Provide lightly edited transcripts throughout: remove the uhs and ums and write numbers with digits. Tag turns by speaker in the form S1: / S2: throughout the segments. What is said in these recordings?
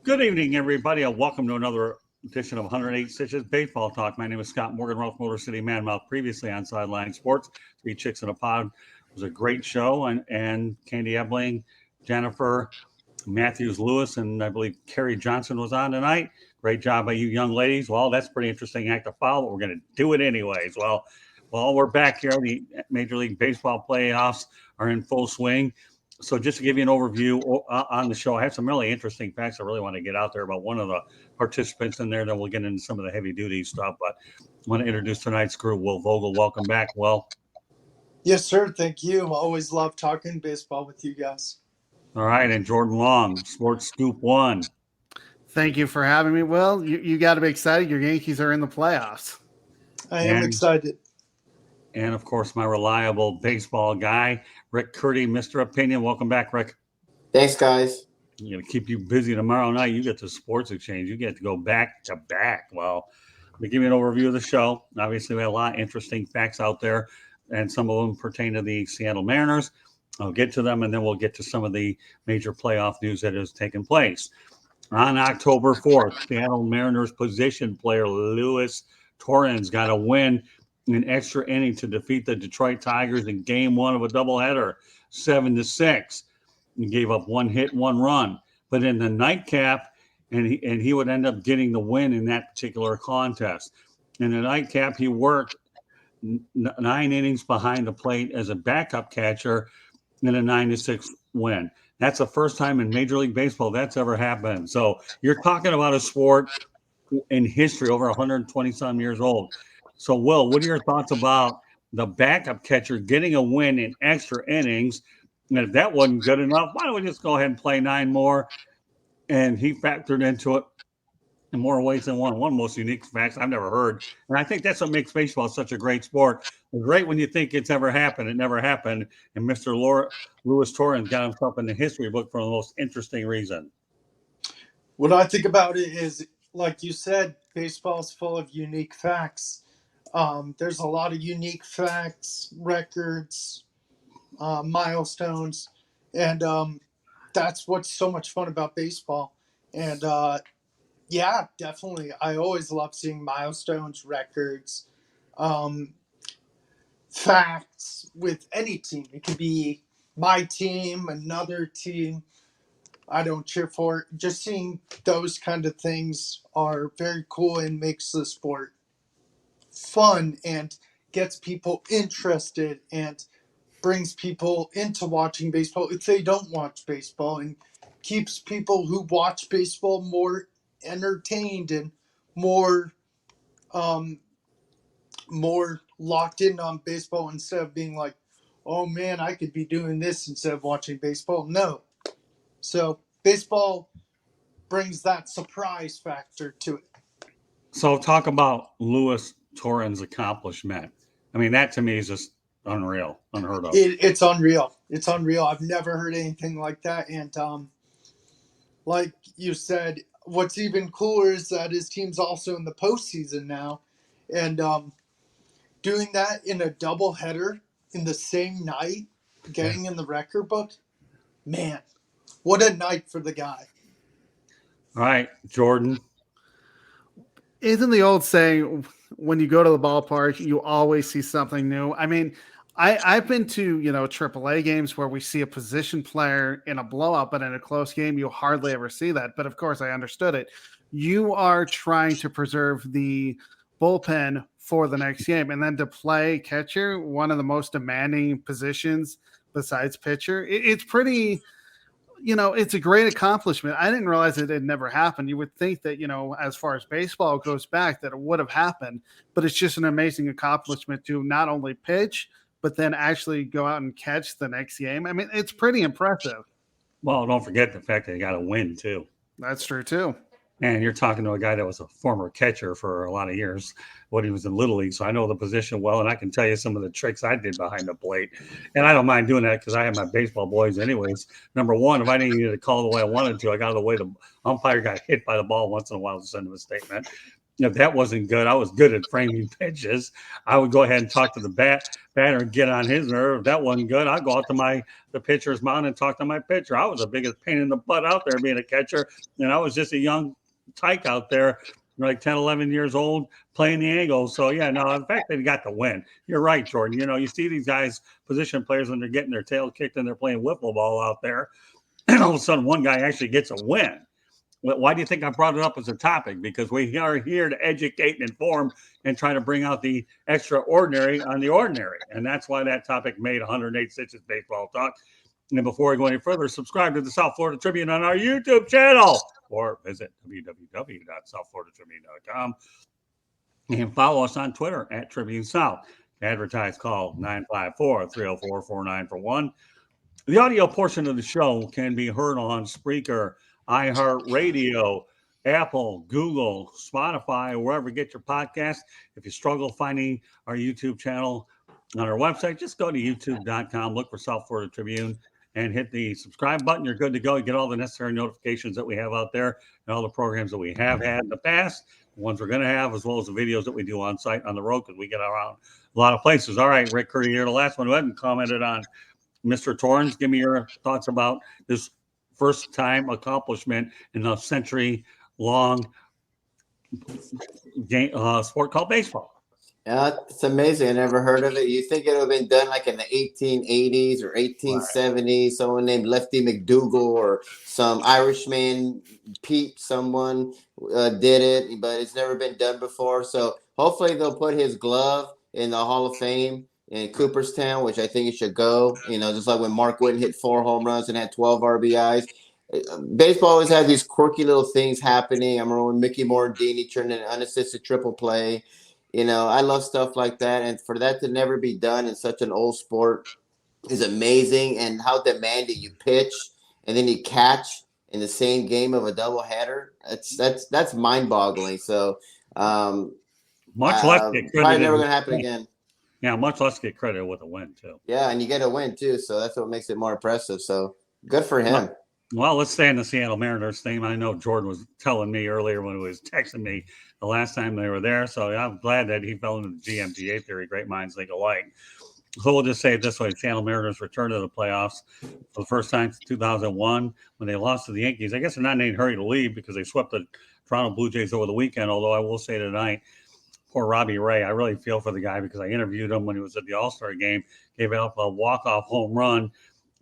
S1: Good evening, everybody, and welcome to another edition of 108 Stitches Baseball Talk. My name is Scott Morgan, Ralph Motor City Man-Mouth, previously on Sideline Sports. Three Chicks in a Pod was a great show, and Candy Ebling, Jennifer Matthews Lewis, and I believe Carrie Johnson was on tonight. Great job by you young ladies. Well, that's a pretty interesting act to follow, but we're going to do it anyways. Well, we're back here. The Major League Baseball playoffs are in full swing. So just to give you an overview on the show, I have some really interesting facts I really want to get out there about one of the participants in there. Then we'll get into some of the heavy-duty stuff. But I want to introduce tonight's crew. Will Vogel, welcome back. Will.
S2: Yes, sir. Thank you. I always love talking baseball with you guys.
S1: All right, and Jordan Long, Sports Scoop 1.
S3: Thank you for having me. Well, you got to be excited. Your Yankees are in the playoffs.
S2: I am excited.
S1: And, of course, my reliable baseball guy, Rick Curdy, Mr. Opinion. Welcome back, Rick.
S4: Thanks, guys.
S1: I'm going to keep you busy tomorrow night. You get the Sports Exchange. You get to go back to back. Well, let me give you an overview of the show. Obviously, we have a lot of interesting facts out there, and some of them pertain to the Seattle Mariners. I'll get to them, and then we'll get to some of the major playoff news that has taken place. On October 4th, Seattle Mariners position player Luis Torrens got a win in extra inning to defeat the Detroit Tigers in game one of a doubleheader, 7-6. He gave up one hit, one run. But in the nightcap, and he would end up getting the win in that particular contest. In the nightcap, he worked 9 innings behind the plate as a backup catcher in a 9-6 win. That's the first time in Major League Baseball that's ever happened. So you're talking about a sport in history over 120-some years old. So, Will, what are your thoughts about the backup catcher getting a win in extra innings? And if that wasn't good enough, why don't we just go ahead and play 9 more? And he factored into it in more ways than one. One of the most unique facts I've never heard. And I think that's what makes baseball such a great sport. It's great when you think it's ever happened. It never happened. And Mr. Luis Torrens got himself in the history book for the most interesting reason.
S2: What I think about it is, like you said, baseball is full of unique facts. There's a lot of unique facts, records, milestones, and that's what's so much fun about baseball. And yeah, definitely. I always love seeing milestones, records, facts with any team. It could be my team, another team I don't cheer for. Just seeing those kind of things are very cool and makes the sport fun and gets people interested and brings people into watching baseball if they don't watch baseball, and keeps people who watch baseball more entertained and more locked in on baseball instead of being like, oh man, I could be doing this instead of watching baseball. No. So baseball brings that surprise factor to it.
S1: So talk about Luis Torrens' accomplishment. I mean, that to me is just unreal, unheard of.
S2: It's unreal. It's unreal. I've never heard anything like that. And like you said, what's even cooler is that his team's also in the postseason now. And doing that in a doubleheader in the same night, getting in the record book, man, what a night for the guy.
S1: All right, Jordan.
S3: Isn't the old saying, when you go to the ballpark, you always see something new? I mean, I've been to, AAA games where we see a position player in a blowout, but in a close game, you hardly ever see that. But of course, I understood it. You are trying to preserve the bullpen for the next game. And then to play catcher, one of the most demanding positions besides pitcher, it's pretty... it's a great accomplishment. I didn't realize it had never happened. You would think that, as far as baseball goes back, that it would have happened, but it's just an amazing accomplishment to not only pitch, but then actually go out and catch the next game. I mean, it's pretty impressive.
S1: Well, don't forget the fact that he got a win, too.
S3: That's true, too.
S1: And you're talking to a guy that was a former catcher for a lot of years when he was in Little League. So I know the position well, and I can tell you some of the tricks I did behind the plate. And I don't mind doing that because I have my baseball boys anyways. Number one, if I didn't need to call the way I wanted to, I got out of the way. The umpire got hit by the ball once in a while to send him a statement. If that wasn't good, I was good at framing pitches. I would go ahead and talk to the batter and get on his nerve. If that wasn't good, I'd go out to the pitcher's mound and talk to my pitcher. I was the biggest pain in the butt out there being a catcher, and I was just a young tyke out there, like 10, 11 years old, playing the angle. So, yeah, no, in fact, they got the win. You're right, Jordan. You see these guys, position players, when they're getting their tail kicked and they're playing wiffle ball out there, and all of a sudden one guy actually gets a win. Why do you think I brought it up as a topic? Because we are here to educate and inform and try to bring out the extraordinary on the ordinary. And that's why that topic made 108 Stitches Baseball Talk. And before I go any further, subscribe to the South Florida Tribune on our YouTube channel or visit www.southfloridatribune.com and follow us on Twitter at Tribune South. Advertise, call 954-304-4941. The audio portion of the show can be heard on Spreaker, iHeartRadio, Apple, Google, Spotify, wherever you get your podcast. If you struggle finding our YouTube channel on our website, just go to youtube.com, look for South Florida Tribune, and hit the subscribe button. You're good to go. You get all the necessary notifications that we have out there and all the programs that we have had in the past, the ones we're going to have, as well as the videos that we do on site on the road, because we get around a lot of places. All right, Rick Curry here, the last one who hadn't commented on Mr. Torrens. Give me your thoughts about this first-time accomplishment in a century-long game sport called baseball.
S4: Yeah, it's amazing. I never heard of it. You think it would have been done like in the 1880s or 1870s? Right. Someone named Lefty McDougal or some Irishman, Pete, someone did it, but it's never been done before. So hopefully they'll put his glove in the Hall of Fame in Cooperstown, which I think it should go. Just like when Mark Whitten hit 4 home runs and had 12 RBIs. Baseball always has these quirky little things happening. I remember when Mickey Morandini turned in an unassisted triple play. I love stuff like that. And for that to never be done in such an old sport is amazing. And how demanding you pitch and then you catch in the same game of a doubleheader. That's mind-boggling. So
S1: much less get credit.
S4: Probably never going to happen again.
S1: Yeah, much less get credit with a win, too.
S4: Yeah, and you get a win, too. So that's what makes it more impressive. So good for him.
S1: Well, let's stay in the Seattle Mariners theme. I know Jordan was telling me earlier when he was texting me the last time they were there. So I'm glad that he fell into the GMGA theory. Great minds think alike. So we'll just say it this way. Seattle Mariners returned to the playoffs for the first time since 2001 when they lost to the Yankees. I guess they're not in any hurry to leave because they swept the Toronto Blue Jays over the weekend, although I will say tonight, poor Robbie Ray, I really feel for the guy because I interviewed him when he was at the All-Star game, gave up a walk-off home run,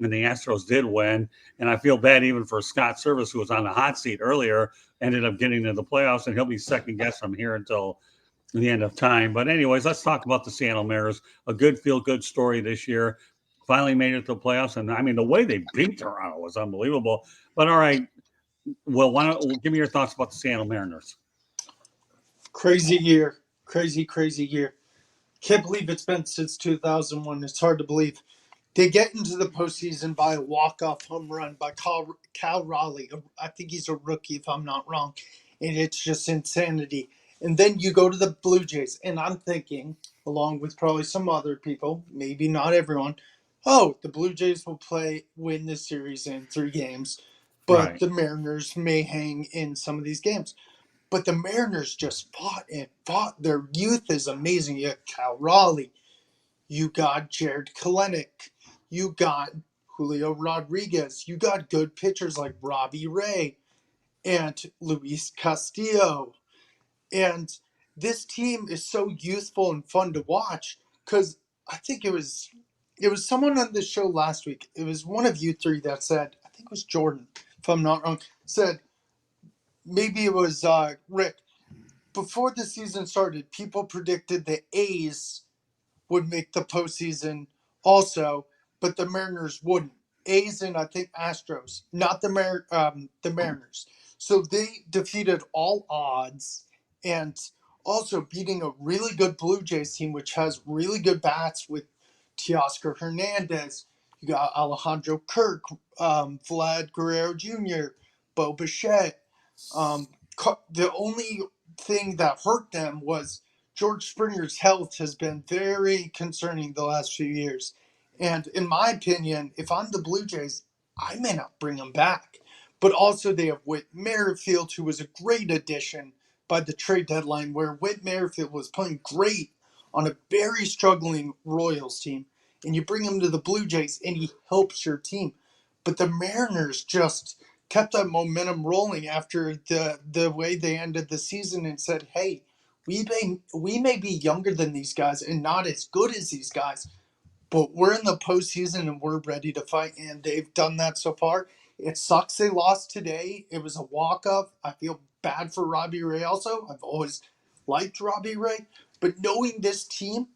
S1: and the Astros did win. And I feel bad even for Scott Service, who was on the hot seat earlier, ended up getting to the playoffs, and he'll be second-guessed from here until the end of time. But anyways, let's talk about the Seattle Mariners. A good feel-good story this year. Finally made it to the playoffs. And, I mean, the way they beat Toronto was unbelievable. But, all right, well, give me your thoughts about the Seattle Mariners.
S2: Crazy year. Crazy year. Can't believe it's been since 2001. It's hard to believe. They get into the postseason by a walk-off home run by Cal Raleigh. I think he's a rookie, if I'm not wrong. And it's just insanity. And then you go to the Blue Jays, and I'm thinking, along with probably some other people, maybe not everyone, the Blue Jays will win this series in 3 games, but the Mariners may hang in some of these games. But the Mariners just fought and fought. Their youth is amazing. You got Cal Raleigh. You got Jared Kelenic. You got Julio Rodriguez. You got good pitchers like Robbie Ray and Luis Castillo. And this team is so youthful and fun to watch because I think it was someone on this show last week. It was one of you 3 that said, I think it was Jordan, if I'm not wrong, said, maybe it was Rick. Before the season started, people predicted the A's would make the postseason also, but the Mariners wouldn't. A's and I think Astros, not the Mariners. So they defeated all odds and also beating a really good Blue Jays team, which has really good bats with Teoscar Hernandez. You got Alejandro Kirk, Vlad Guerrero Jr., Bo Bichette. The only thing that hurt them was George Springer's health has been very concerning the last few years. And in my opinion, if I'm the Blue Jays, I may not bring him back. But also they have Whit Merrifield, who was a great addition by the trade deadline where Whit Merrifield was playing great on a very struggling Royals team, and you bring him to the Blue Jays and he helps your team. But the Mariners just kept that momentum rolling after the way they ended the season and said, hey, we may be younger than these guys and not as good as these guys, but we're in the postseason and we're ready to fight, and they've done that so far. It sucks they lost today. It was a walk-up. I feel bad for Robbie Ray also. I've always liked Robbie Ray. But knowing this team,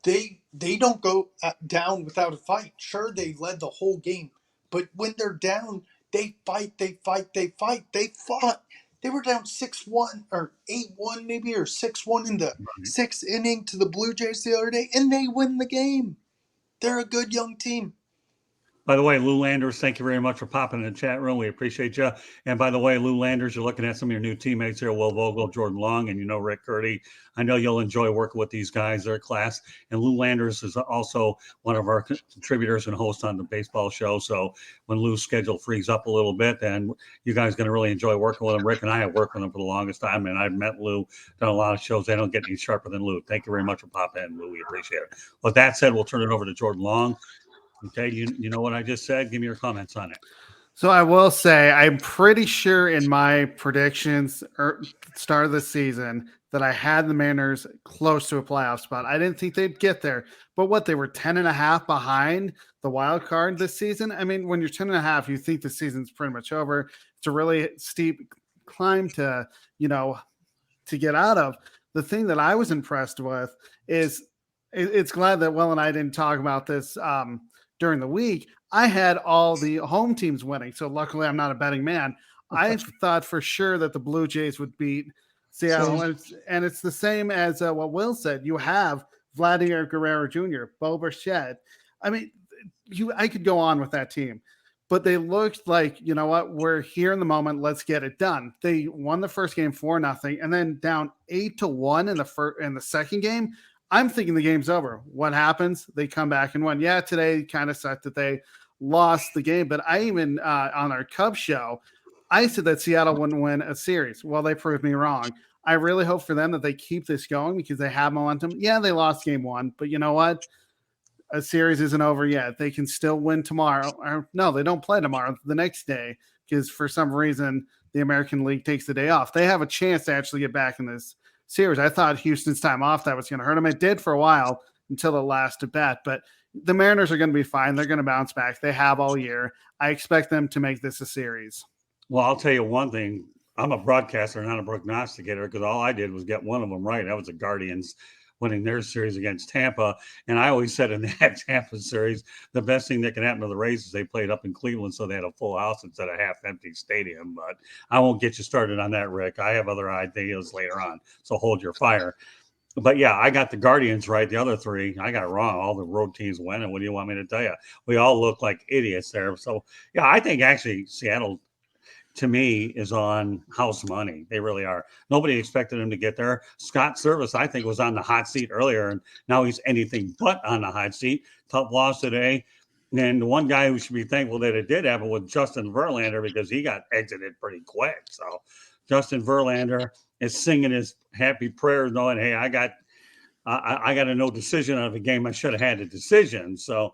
S2: they don't go down without a fight. Sure, they led the whole game. But when they're down, they fight, they fight, they fight. They fought. They were down 6-1 or 8-1 maybe, or 6-1 in the sixth inning to the Blue Jays the other day, and they win the game. They're a good young team.
S1: By the way, Lou Landers, thank you very much for popping in the chat room. We appreciate you. And by the way, Lou Landers, you're looking at some of your new teammates here, Will Vogel, Jordan Long, and Rick Curdy. I know you'll enjoy working with these guys. They're class. And Lou Landers is also one of our contributors and hosts on the baseball show. So when Lou's schedule frees up a little bit, then you guys are going to really enjoy working with him. Rick and I have worked with him for the longest time, and I've met Lou, done a lot of shows. They don't get any sharper than Lou. Thank you very much for popping in, Lou. We appreciate it. With that said, we'll turn it over to Jordan Long. Okay, you know what I just said? Give me your comments on it.
S3: So I will say I'm pretty sure in my predictions start of the season that I had the Mariners close to a playoff spot. I didn't think they'd get there, but they were 10.5 behind the wild card this season. I mean, when you're 10.5, you think the season's pretty much over. It's a really steep climb to get out of. The thing that I was impressed with is it's glad that Will and I didn't talk about this during the week. I had all the home teams winning, so luckily I'm not a betting man. I thought for sure that the Blue Jays would beat Seattle, and it's the same as what Will said. You have Vladimir Guerrero Jr., Bo Bichette. I mean, I could go on with that team, but they looked like, you know what, we're here in the moment. Let's get it done. They won the first game 4-0, and then down 8-1 in the second game. I'm thinking the game's over. What happens? They come back and win. Yeah, today kind of sucked that they lost the game, but I even on our Cubs show, I said that Seattle wouldn't win a series. Well, they proved me wrong. I really hope for them that they keep this going because they have momentum. Yeah, they lost game 1, but you know what? A series isn't over yet. They can still win tomorrow. Or, no, they don't play tomorrow, the next day, because for some reason the American League takes the day off. They have a chance to actually get back in this series. I thought Houston's time off, that was going to hurt them. It did for a while until the last at bat, but the Mariners are going to be fine. They're going to bounce back. They have all year. I expect them to make this a series.
S1: Well, I'll tell you one thing. I'm a broadcaster, not a prognosticator, because all I did was get one of them right. That was the Guardians winning their series against Tampa. And I always said in that Tampa series, the best thing that can happen to the Rays is they played up in Cleveland, so they had a full house instead of half-empty stadium. But I won't get you started on that, Rick. I have other ideas later on, so hold your fire. But, yeah, I got the Guardians right. The other three, I got wrong. All the road teams win, and what do you want me to tell you? We all look like idiots there. So, yeah, I think actually Seattle – to me, is on house money. They really are. Nobody expected him to get there. Scott Service, I think, was on the hot seat earlier, and now he's anything but on the hot seat. Tough loss today. And the one guy who should be thankful that it did happen was Justin Verlander, because he got exited pretty quick. So Justin Verlander is singing his happy prayers, knowing, hey, I got a no decision out of a game. I should have had a decision. So,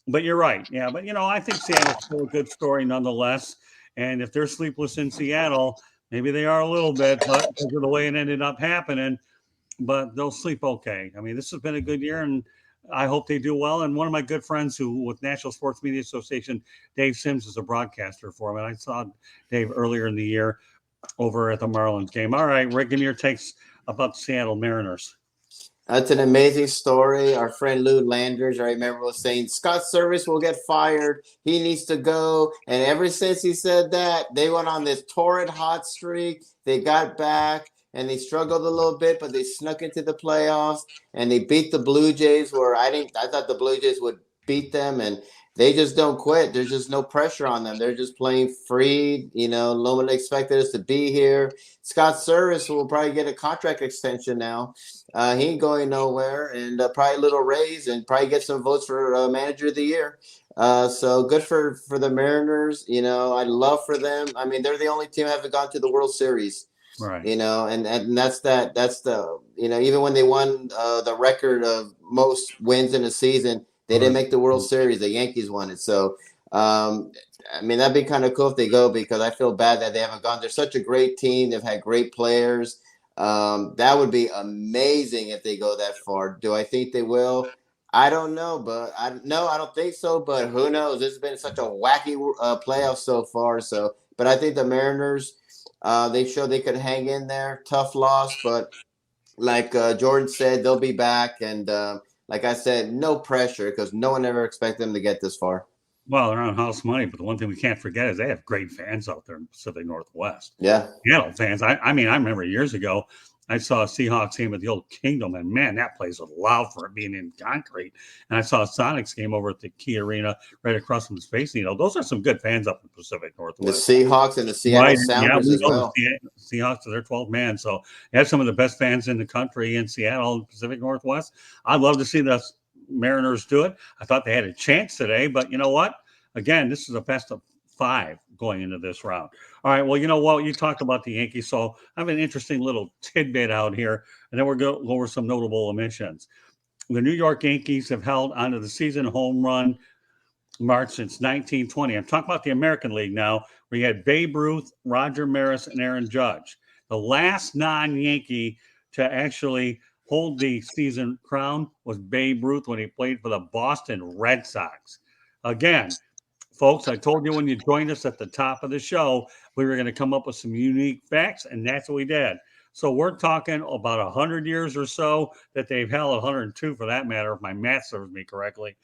S1: but you're right. Yeah, but, I think Seattle's still a good story nonetheless. And if they're sleepless in Seattle, maybe they are a little bit, but because of the way it ended up happening, but they'll sleep okay. I mean, this has been a good year, and I hope they do well. And one of my good friends with National Sports Media Association, Dave Sims, is a broadcaster for him. And I saw Dave earlier in the year over at the Marlins game. All right, Rick, give me your takes about the Seattle Mariners.
S4: That's an amazing story. Our friend Lou Landers, I remember, was saying Scott Service will get fired. He needs to go. And ever since he said that, they went on this torrid hot streak. They got back, and they struggled a little bit, but they snuck into the playoffs, and they beat the Blue Jays, where I thought the Blue Jays would beat them, and they just don't quit. There's just no pressure on them. They're just playing free. No one expected us to be here. Scott Service will probably get a contract extension now. He ain't going nowhere, and probably a little raise, and probably get some votes for manager of the year. So good for the Mariners. I love for them. I mean, they're the only team that haven't gone to the World Series.
S1: Right.
S4: And that's the, even when they won the record of most wins in a season, they didn't make the World Series. The Yankees won it. So, that'd be kind of cool if they go, because I feel bad that they haven't gone. They're such a great team. They've had great players. That would be amazing if they go that far. Do I think they will? I don't know, but I don't think so. But who knows? This has been such a wacky playoff so far. So, but I think the Mariners, they showed they could hang in there. Tough loss, but like Jordan said, they'll be back. And like I said, no pressure, because no one ever expected them to get this far.
S1: Well, they're on house money, but the one thing we can't forget is they have great fans out there in the Pacific Northwest.
S4: Yeah.
S1: Seattle fans. I remember years ago, I saw a Seahawks game at the Old Kingdom, and man, that place was loud for it being in concrete. And I saw a Sonics game over at the Key Arena right across from the Space Needle. Those are some good fans up in the Pacific
S4: The
S1: Northwest.
S4: Seahawks and the Seattle Sounders as well.
S1: The Seahawks are their 12th man. So they have some of the best fans in the country in Seattle and Pacific Northwest. I'd love to see the Mariners do it. I thought they had a chance today, but you know what? Again, this is a best of 5 going into this round. All right, well, you know what? You talked about the Yankees, so I have an interesting little tidbit out here, and then we're going to go over some notable omissions. The New York Yankees have held onto the season home run march since 1920. I'm talking about the American League now, where you had Babe Ruth, Roger Maris, and Aaron Judge. The last non-Yankee to actually hold the season crown was Babe Ruth when he played for the Boston Red Sox. Again, folks, I told you when you joined us at the top of the show, we were going to come up with some unique facts, and that's what we did. So we're talking about 100 years or so that they've held, 102 for that matter, if my math serves me correctly.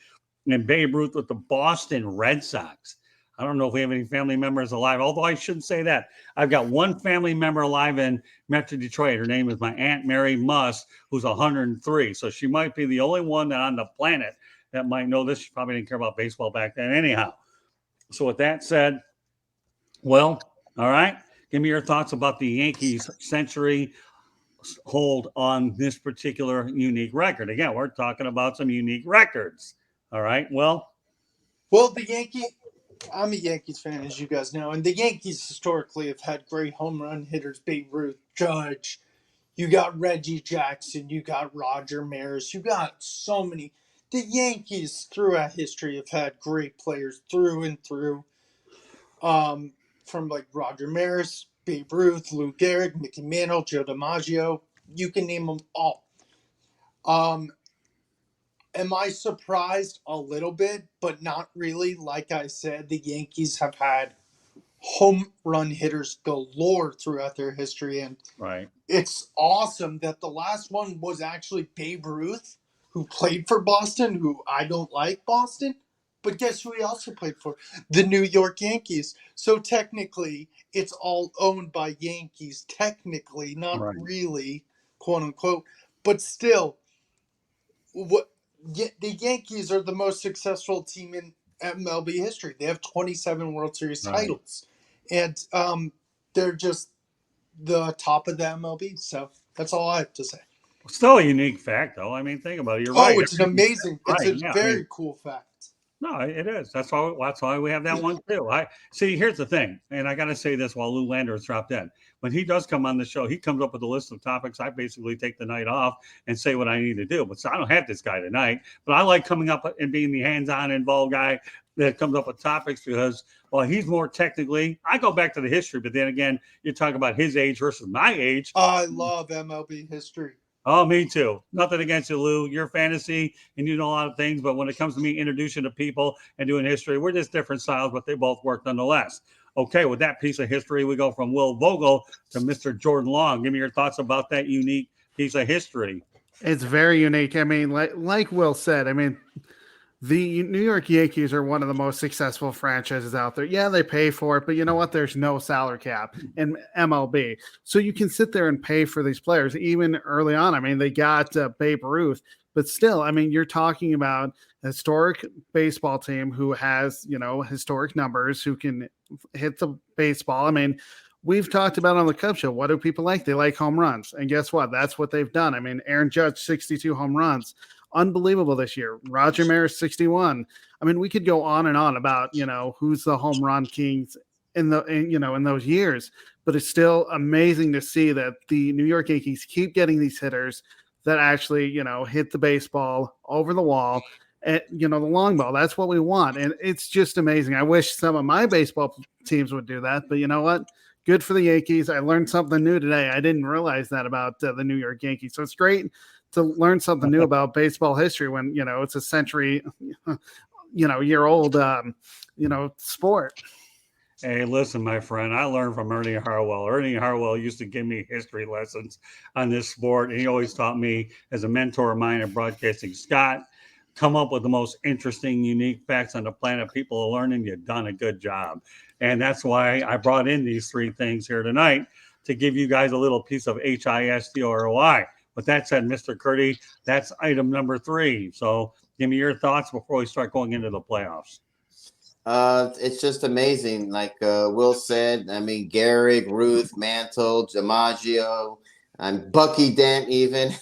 S1: And Babe Ruth with the Boston Red Sox. I don't know if we have any family members alive, although I shouldn't say that. I've got one family member alive in Metro Detroit. Her name is my Aunt Mary Muss, who's 103. So she might be the only one that on the planet that might know this. She probably didn't care about baseball back then anyhow. So with that said, well, all right, give me your thoughts about the Yankees' century hold on this particular unique record. Again, we're talking about some unique records. All right, well,
S2: I'm a Yankees fan, as you guys know, and the Yankees historically have had great home run hitters, Babe Ruth, Judge. You got Reggie Jackson, you got Roger Maris, you got so many. The Yankees throughout history have had great players through and through. From like Roger Maris, Babe Ruth, Lou Gehrig, Mickey Mantle, Joe DiMaggio. You can name them all. Am I surprised? A little bit, but not really. Like I said, the Yankees have had home run hitters galore throughout their history, and
S1: right.
S2: It's awesome that the last one was actually Babe Ruth, who played for Boston, who I don't like Boston, but guess who he also played for? The New York Yankees. So technically, it's all owned by Yankees, technically, not really, quote unquote, but still, the Yankees are the most successful team in MLB history. They have 27 World Series titles, and they're just the top of the MLB. So that's all I have to say.
S1: Still a unique fact, though. I mean, think about it. You're right.
S2: It's an amazing. It's a very cool fact.
S1: No, it is. That's why we have that one too. I see. Here's the thing, and I got to say this while Lou Lander has dropped in. When he does come on the show, he comes up with a list of topics. I basically take the night off and say what I need to do. But so I don't have this guy tonight. But I like coming up and being the hands-on, involved guy that comes up with topics because, well, he's more technically. I go back to the history, but then again, you're talking about his age versus my age.
S2: I love MLB history.
S1: Oh, me too. Nothing against you, Lou. You're fantasy and you know a lot of things, but when it comes to me introducing to people and doing history, we're just different styles, but they both work nonetheless. Okay, with that piece of history, we go from Will Vogel to Mr. Jordan Long. Give me your thoughts about that unique piece of history.
S3: It's very unique. I mean, like Will said, I mean, the New York Yankees are one of the most successful franchises out there. Yeah, they pay for it, but you know what? There's no salary cap in MLB. So you can sit there and pay for these players even early on. I mean, they got Babe Ruth, but still, I mean, you're talking about a historic baseball team who has, historic numbers, who can hit the baseball. I mean, we've talked about on the Cubs show, what do people like? They like home runs. And guess what? That's what they've done. I mean, Aaron Judge, 62 home runs. Unbelievable this year. Roger Maris, 61. I mean, we could go on and on about, who's the home run kings in those years. But it's still amazing to see that the New York Yankees keep getting these hitters that actually, hit the baseball over the wall. And, the long ball, that's what we want. And it's just amazing. I wish some of my baseball teams would do that. But you know what? Good for the Yankees. I learned something new today. I didn't realize that about the New York Yankees. So it's great to learn something new about baseball history when, it's a century, year old, sport.
S1: Hey, listen, my friend, I learned from Ernie Harwell. Ernie Harwell used to give me history lessons on this sport, and he always taught me, as a mentor of mine in broadcasting, Scott, come up with the most interesting, unique facts on the planet. People are learning. You've done a good job. And that's why I brought in these three things here tonight to give you guys a little piece of HISTROI. With that said, Mr. Curdy, that's item number 3. So give me your thoughts before we start going into the playoffs.
S4: It's just amazing. Like Will said, I mean, Gehrig, Ruth, Mantle, DiMaggio, and Bucky Dent even.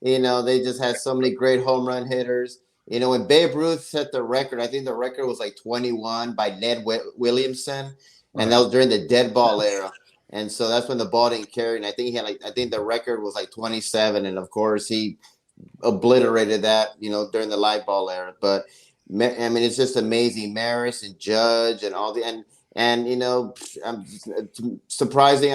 S4: They just had so many great home run hitters. When Babe Ruth set the record, I think the record was like 21 by Ned Williamson, and that was during the dead ball era. And so that's when the ball didn't carry. And I think the record was like 27, and of course he obliterated that, during the live ball era. But I mean, it's just amazing. Maris and Judge and all the I'm surprising.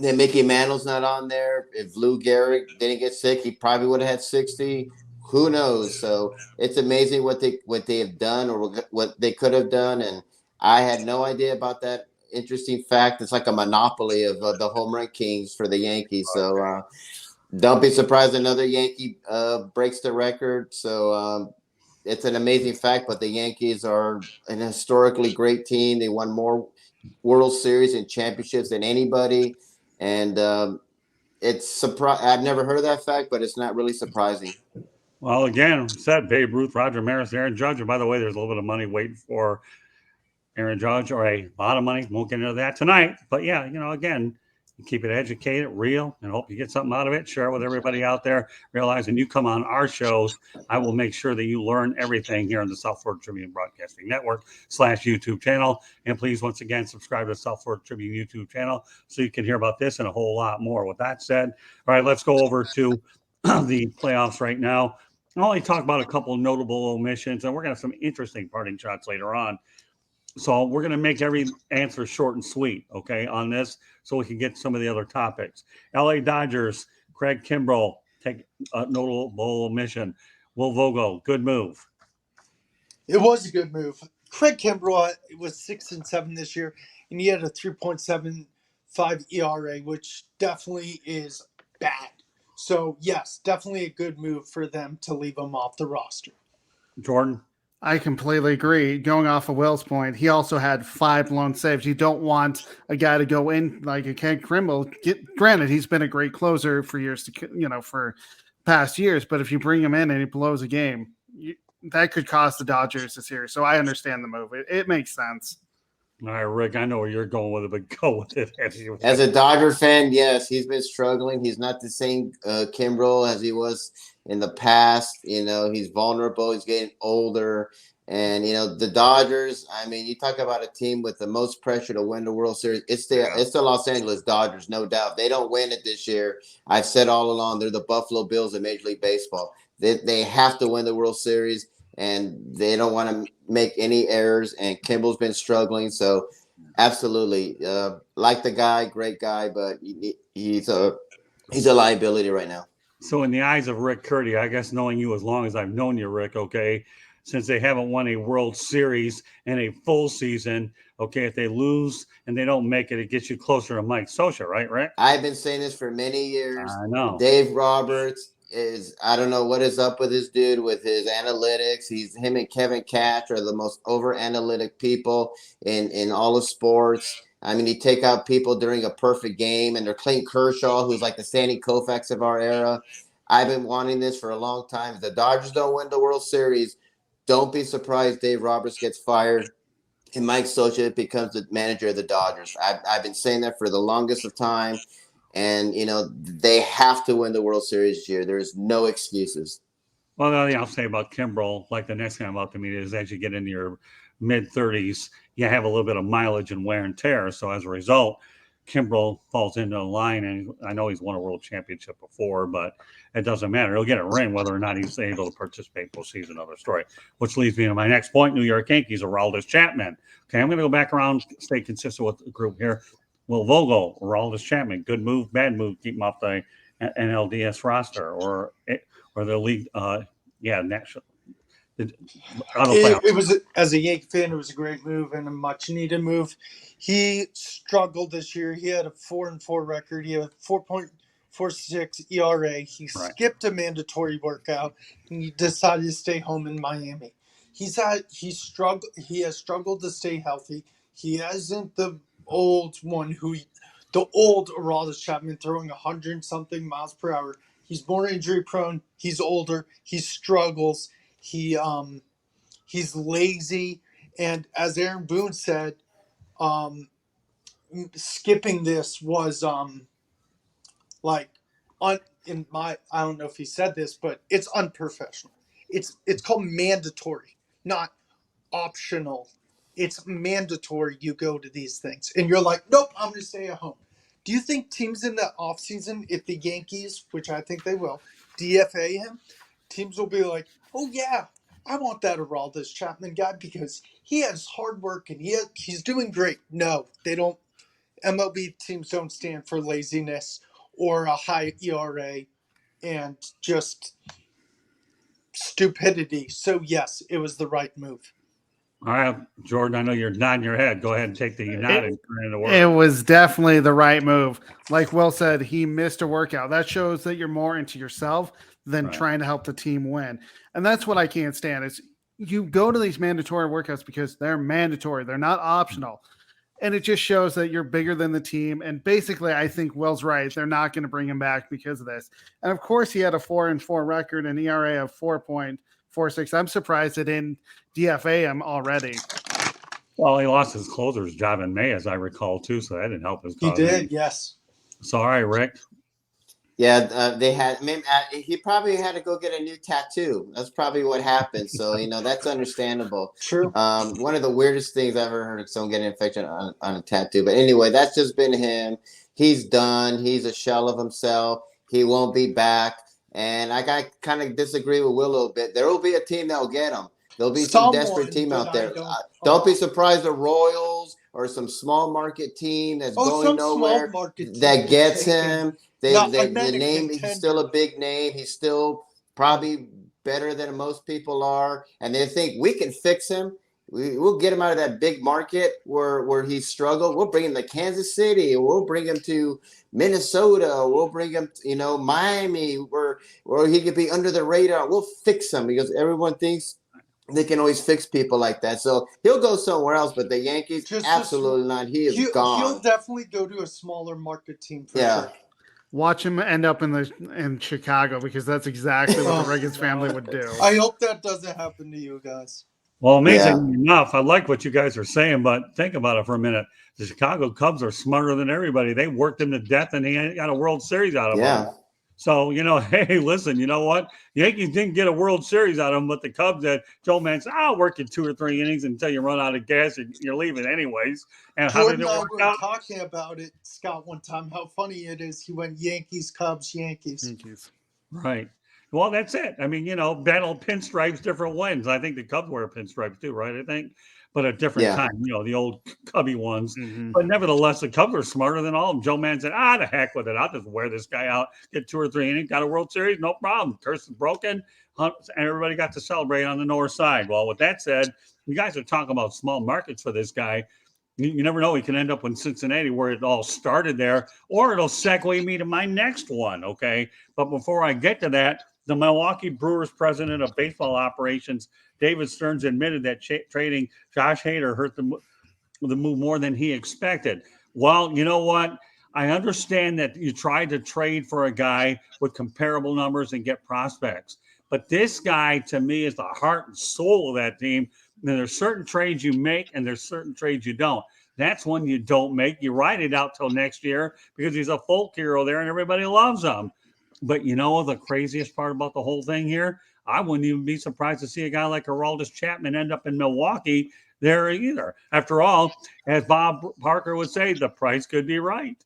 S4: That Mickey Mantle's not on there. If Lou Gehrig didn't get sick, he probably would have had 60. Who knows? So it's amazing what they have done or what they could have done. And I had no idea about that interesting fact. It's like a monopoly of the home run kings for the Yankees. So don't be surprised another Yankee breaks the record. So it's an amazing fact, but the Yankees are an historically great team. They won more World Series and championships than anybody. And it's surprising. I've never heard of that fact, but it's not really surprising.
S1: Well, again, said Babe Ruth, Roger Maris, Aaron Judge. And by the way, there's a little bit of money waiting for Aaron Judge, or a lot of money. Won't get into that tonight. But yeah, again, keep it educated, real, and hope you get something out of it. Share it with everybody out there. Realizing you come on our shows, I will make sure that you learn everything here on the South Florida Tribune Broadcasting Network /YouTube channel. And please, once again, subscribe to the South Florida Tribune YouTube channel so you can hear about this and a whole lot more. With that said, all right, let's go over to the playoffs right now. I'll only talk about a couple of notable omissions, and we're going to have some interesting parting shots later on. So we're going to make every answer short and sweet, okay, on this, so we can get some of the other topics. LA Dodgers, Craig Kimbrell, take a notable omission. Will Vogel, good move.
S2: It was a good move. Craig Kimbrell was 6-7 this year, and he had a 3.75 ERA, which definitely is bad. So, yes, definitely a good move for them to leave him off the roster.
S1: Jordan?
S3: I completely agree. Going off of Will's point, he also had 5 blown saves. You don't want a guy to go in like a Craig Kimbrell. Granted, he's been a great closer for years, for past years. But if you bring him in and he blows a game, that could cost the Dodgers this year. So I understand the move. It makes sense.
S1: All right, Rick, I know where you're going with it, but go with it.
S4: As a Dodger fan, yes, he's been struggling. He's not the same Kimbrell as he was in the past. He's vulnerable. He's getting older. And, the Dodgers, I mean, you talk about a team with the most pressure to win the World Series. It's the Los Angeles Dodgers, no doubt. They don't win it this year. I've said all along, they're the Buffalo Bills of Major League Baseball. They have to win the World Series, and they don't want to make any errors. And Kimbrell's been struggling. So, absolutely. Like the guy, great guy, but he's a liability right now.
S1: So in the eyes of Rick Curdy, I guess knowing you as long as I've known you, Rick, okay, since they haven't won a World Series and a full season, okay, if they lose and they don't make it, it gets you closer to Mike Scioscia, right, Rick?
S4: I've been saying this for many years.
S1: I know.
S4: Dave Roberts I don't know what is up with this dude with his analytics. Him and Kevin Cash are the most over analytic people in all of sports. I mean, you take out people during a perfect game, and they're Clayton Kershaw, who's like the Sandy Koufax of our era. I've been wanting this for a long time. If the Dodgers don't win the World Series, don't be surprised Dave Roberts gets fired and Mike Scioscia becomes the manager of the Dodgers. I've been saying that for the longest of time. And, they have to win the World Series this year. There's no excuses.
S1: Well, the other thing I'll say about Kimbrell, like the next thing I'm about to meet, is as you get into your mid-30s, you have a little bit of mileage and wear and tear. So as a result, Kimbrel falls into the line, and I know he's won a world championship before, but it doesn't matter. He'll get a ring whether or not he's able to participate. We'll see. Another story, which leads me to my next point. New York Yankees, Aroldis Chapman. Okay, I'm going to go back around, stay consistent with the group here. Will Vogel, Aroldis Chapman, good move, bad move, keep him off the NLDS roster or the league. National.
S2: It was, as a Yankee fan, it was a great move and a much needed move. He struggled this year. He had a 4-4 record. He had a 4.46 ERA. He skipped a mandatory workout and he decided to stay home in Miami. He has struggled to stay healthy. He hasn't the old Aroldis Chapman throwing 100-something miles per hour. He's more injury prone. He's older. He struggles. He's lazy, and as Aaron Boone said, skipping this was I don't know if he said this, but it's unprofessional. It's called mandatory, not optional. It's mandatory you go to these things, and you're like, nope, I'm going to stay at home. Do you think teams in the offseason, if the Yankees, which I think they will, DFA him, teams will be like, oh yeah, I want that Aroldis Chapman guy because he has hard work and he's doing great. No, they don't. MLB teams don't stand for laziness or a high ERA and just stupidity. So yes, it was the right move.
S1: All right, Jordan, I know you're nodding your head. Go ahead and take the nod and turn it into work.
S3: It was definitely the right move. Like Will said, he missed a workout. That shows that you're more into yourself than trying to help the team win. And that's what I can't stand is you go to these mandatory workouts because they're mandatory. They're not optional. And it just shows that you're bigger than the team. And basically, I think Will's right. They're not going to bring him back because of this. And of course, he had a 4-4 record, an ERA of 4.46. I'm surprised they didn't DFA him already.
S1: Well, he lost his closer's job in May, as I recall, too. So that didn't help his cause.
S2: He did, yes.
S1: So, all right, Rick.
S4: Yeah, they had. Maybe he probably had to go get a new tattoo. That's probably what happened. So that's understandable.
S2: True.
S4: One of the weirdest things I've ever heard of someone getting infected on a tattoo. But anyway, that's just been him. He's done. He's a shell of himself. He won't be back. And I kind of disagree with Will a little bit. There will be a team that will get him. There'll be some desperate team out there. Don't be surprised the Royals or some small market team that's going nowhere that gets him. The name, he's still a big name. He's still probably better than most people are. And they think we can fix him. We'll get him out of that big market where he struggled. We'll bring him to Kansas City, or we'll bring him to Minnesota, or we'll bring him, Miami, where he could be under the radar. We'll fix him because everyone thinks they can always fix people like that. So he'll go somewhere else, but the Yankees, absolutely not. He is gone.
S2: He'll definitely go to a smaller market team for sure.
S3: Watch him end up in Chicago because that's exactly what the Riggins family would do.
S2: I hope that doesn't happen to you guys.
S1: Well, amazingly enough, I like what you guys are saying, but think about it for a minute. The Chicago Cubs are smarter than everybody. They worked him to death, and he got a World Series out of him. So, hey, listen, you know what? Yankees didn't get a World Series out of him, but the Cubs did. Joe Man said, I'll work you 2 or 3 innings until you run out of gas and you're leaving anyways. And
S2: Jordan and I were talking about it, Scott, one time, how funny it is. He went Yankees, Cubs, Yankees.
S1: Right. Well, that's it. I mean, battle pinstripes, different wins. I think the Cubs wear pinstripes too, right? I think. But at different time, the old Cubby ones. Mm-hmm. But nevertheless, the Cubs are smarter than all of them. Joe Man said, the heck with it. I'll just wear this guy out, get 2 or 3 innings, got a World Series, no problem. Curse is broken. And everybody got to celebrate on the north side. Well, with that said, you guys are talking about small markets for this guy. You never know. He can end up in Cincinnati where it all started there, or it'll segue me to my next one, okay? But before I get to that, the Milwaukee Brewers president of baseball operations, David Stearns, admitted that trading Josh Hader hurt the move more than he expected. Well, you know what? I understand that you tried to trade for a guy with comparable numbers and get prospects. But this guy, to me, is the heart and soul of that team. And there's certain trades you make and there's certain trades you don't. That's one you don't make. You ride it out till next year because he's a folk hero there and everybody loves him. But the craziest part about the whole thing here, I wouldn't even be surprised to see a guy like Aroldis Chapman end up in Milwaukee there either. After all, as Bob Parker would say, the price could be right.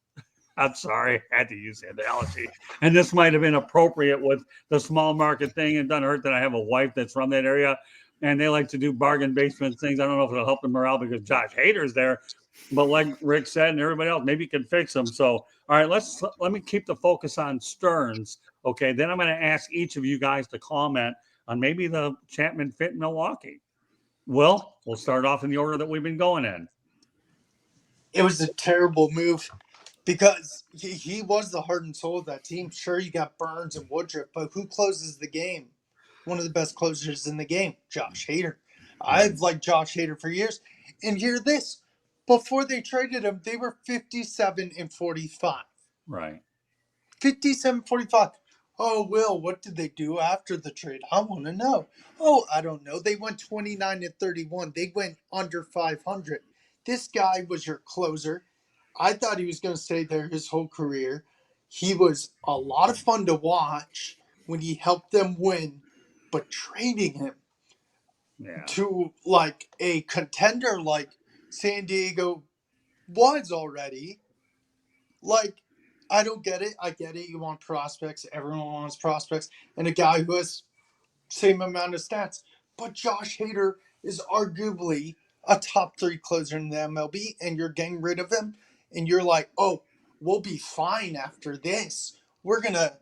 S1: I'm sorry, I had to use the analogy. And this might have been appropriate with the small market thing. It doesn't hurt that I have a wife that's from that area, and they like to do bargain basement things. I don't know if it'll help the morale because Josh Hader's there. But like Rick said and everybody else, maybe you can fix them. So, all right, let me keep the focus on Stearns. Okay, then I'm going to ask each of you guys to comment on maybe the Chapman fit in Milwaukee. We'll start off in the order that we've been going in.
S2: It was a terrible move because he was the heart and soul of that team. Sure, you got Burns and Woodruff, but who closes the game? One of the best closers in the game, Josh Hader. I've liked Josh Hader for years. And hear this. Before they traded him, they were 57-45.
S1: Right.
S2: 57-45. Oh, Will, what did they do after the trade? I want to know. Oh, I don't know. They went 29-31. They went under 500. This guy was your closer. I thought he was going to stay there his whole career. He was a lot of fun to watch when he helped them win, but trading him to like a contender like San Diego was already, like, I don't get it. I get it. You want prospects. Everyone wants prospects. And a guy who has same amount of stats. But Josh Hader is arguably a top 3 closer in the MLB, and you're getting rid of him. And you're like, oh, we'll be fine after this. We're going to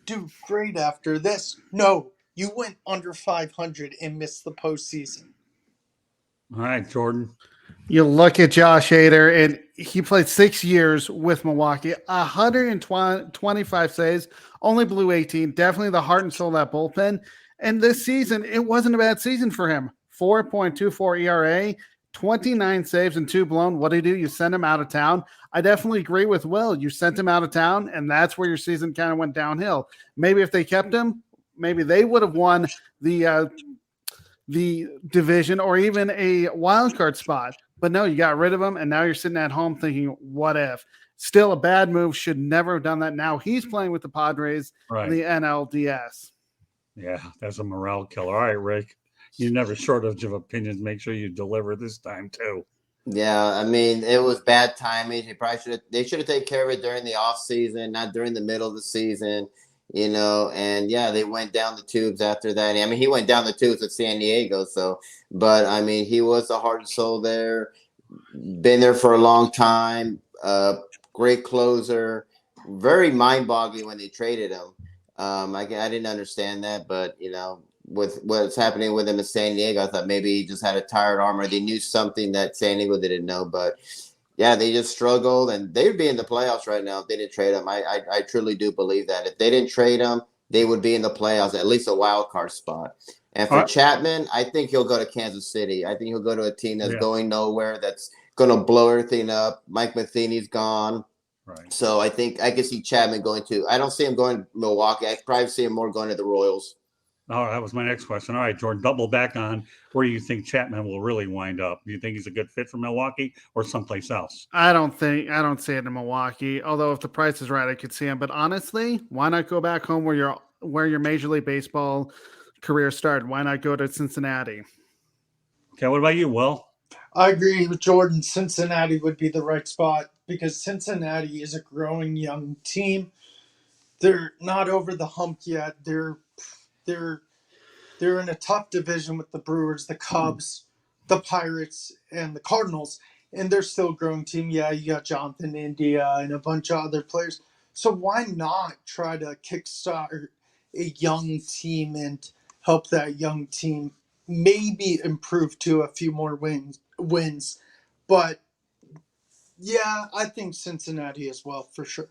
S2: do great after this. No, you went under 500 and missed the postseason.
S1: All right, Jordan.
S3: You look at Josh Hader, and he played 6 years with Milwaukee, 125 saves, only blew 18. Definitely the heart and soul of that bullpen. And this season, it wasn't a bad season for him. 4.24 ERA, 29 saves and 2 blown. What do you do? You send him out of town. I definitely agree with Will. You sent him out of town, and that's where your season kind of went downhill. Maybe if they kept him, maybe they would have won the division or even a wild card spot. But no, you got rid of him, and now you're sitting at home thinking, what if? Still a bad move. Should never have done that. Now he's playing with the Padres in the NLDS.
S1: Yeah, that's a morale killer. All right, Rick. You never shortage of opinions. Make sure you deliver this time, too.
S4: Yeah, I mean, it was bad timing. They should have taken care of it during the off season, not during the middle of the season, and yeah, they went down the tubes after that. I mean, he went down the tubes with San Diego, but I mean, he was the heart and soul there, been there for a long time, great closer, very mind-boggling when they traded him. I didn't understand that, but with what's happening with him in San Diego, I thought maybe he just had a tired arm or they knew something that San Diego didn't know. But yeah, they just struggled, and they'd be in the playoffs right now if they didn't trade him. I truly do believe that if they didn't trade him, they would be in the playoffs, at least a wild card spot. And for Chapman, I think he'll go to Kansas City. I think he'll go to a team that's going nowhere, that's going to blow everything up. Mike Matheny's gone. Right. So I think I can see Chapman going to. I don't see him going to Milwaukee. I probably see him more going to the Royals.
S1: Oh, that was my next question. All right, Jordan, double back on where you think Chapman will really wind up. Do you think he's a good fit for Milwaukee or someplace else?
S3: I don't see it in Milwaukee. Although if the price is right, I could see him. But honestly, why not go back home where your Major League Baseball career started? Why not go to Cincinnati?
S1: Okay, what about you, Will?
S2: I agree with Jordan. Cincinnati would be the right spot because Cincinnati is a growing young team. They're not over the hump yet. They're in a tough division with the Brewers, the Cubs, the Pirates, and the Cardinals, and they're still a growing team. Yeah, you got Jonathan India and a bunch of other players. So why not try to kickstart a young team and help that young team maybe improve to a few more wins? But yeah, I think Cincinnati as well, for sure.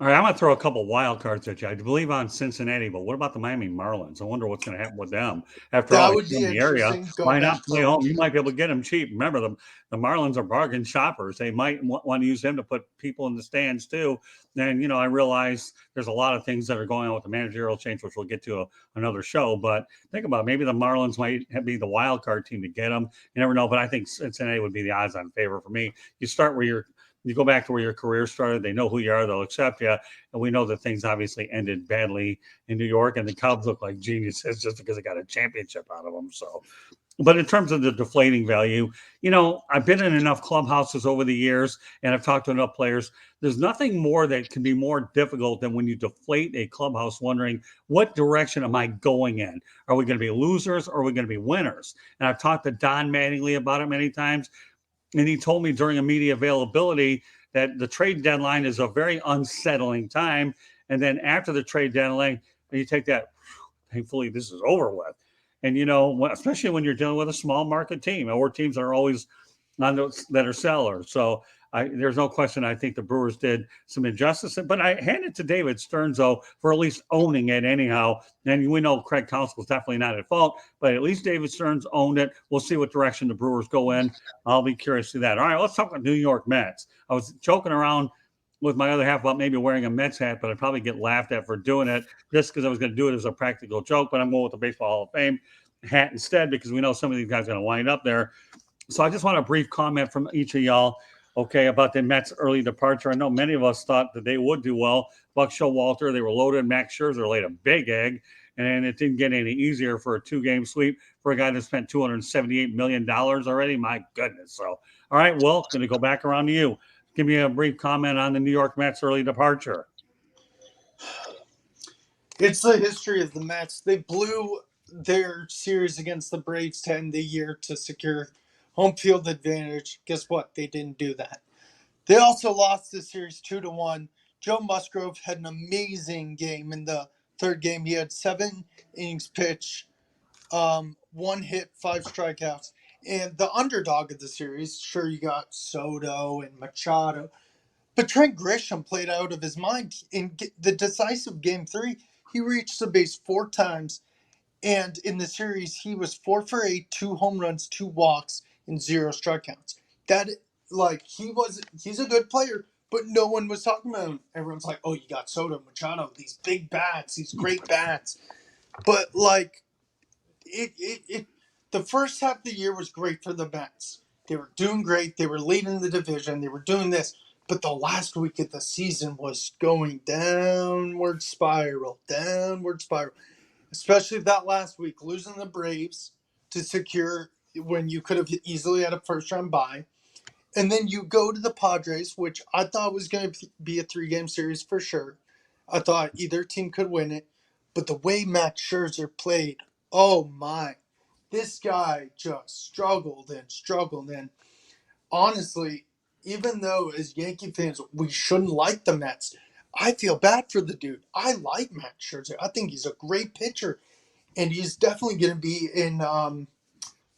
S1: All right, I'm going to throw a couple wild cards at you. I believe on Cincinnati, but what about the Miami Marlins? I wonder what's going to happen with them. After all,
S2: would be
S1: in the area, why not play
S2: home?
S1: You might be able to get them cheap. Remember, the Marlins are bargain shoppers. They might want to use them to put people in the stands too. And, I realize there's a lot of things that are going on with the managerial change, which we'll get to another show. But think about it. Maybe the Marlins might be the wild card team to get them. You never know, but I think Cincinnati would be the odds-on favor for me. You start where you go back to where your career started. They know who you are. They'll accept you. And we know that things obviously ended badly in New York, and the Cubs look like geniuses just because they got a championship out of them. So But in terms of the deflating value, I've been in enough clubhouses over the years and I've talked to enough players. There's nothing more that can be more difficult than when you deflate a clubhouse wondering, what direction am I going in? Are we going to be losers or are we going to be winners? And I've talked to Don Mattingly about it many times. And he told me during a media availability that the trade deadline is a very unsettling time. And then after the trade deadline, you take that, thankfully, this is over with. And, especially when you're dealing with a small market team or teams that are always on those that are sellers. So there's no question. I think the Brewers did some injustice, but I hand it to David Stearns, though, for at least owning it anyhow. And we know Craig Counsell was definitely not at fault, but at least David Stearns owned it. We'll see what direction the Brewers go in. I'll be curious to see that. All right, let's talk about New York Mets. I was joking around with my other half about maybe wearing a Mets hat, but I'd probably get laughed at for doing it just because I was going to do it as a practical joke. But I'm going with the Baseball Hall of Fame hat instead because we know some of these guys are going to wind up there. So I just want a brief comment from each of y'all, okay, about the Mets' early departure. I know many of us thought that they would do well. Buck Showalter, they were loaded. Max Scherzer laid a big egg, and it didn't get any easier for a 2-game sweep for a guy that spent $278 million already. My goodness. So, all right, Will, going to go back around to you. Give me a brief comment on the New York Mets' early departure.
S2: It's the history of the Mets. They blew their series against the Braves to end the year to secure home field advantage. Guess what? They didn't do that. They also lost the series 2-1. Joe Musgrove had an amazing game in the third game. He had 7 innings pitched, 1 hit, 5 strikeouts. And the underdog of the series, sure, you got Soto and Machado, but Trent Grisham played out of his mind. In the decisive game 3, he reached the base 4 times. And in the series, he was 4 for 8, 2 home runs, 2 walks, and 0 strikeouts. He's a good player, but no one was talking about him. Everyone's like, oh, you got Soto, Machado, these big bats, these great bats. But the first half of the year was great for the Mets. They were doing great. They were leading the division. They were doing this. But the last week of the season was going downward spiral. Especially that last week, losing the Braves to secure when you could have easily had a first-round bye. And then you go to the Padres, which I thought was going to be a 3-game series for sure. I thought either team could win it. But the way Max Scherzer played, oh my. This guy just struggled. And honestly, even though as Yankee fans, we shouldn't like the Mets, I feel bad for the dude. I like Max Scherzer. I think he's a great pitcher. And he's definitely going to be in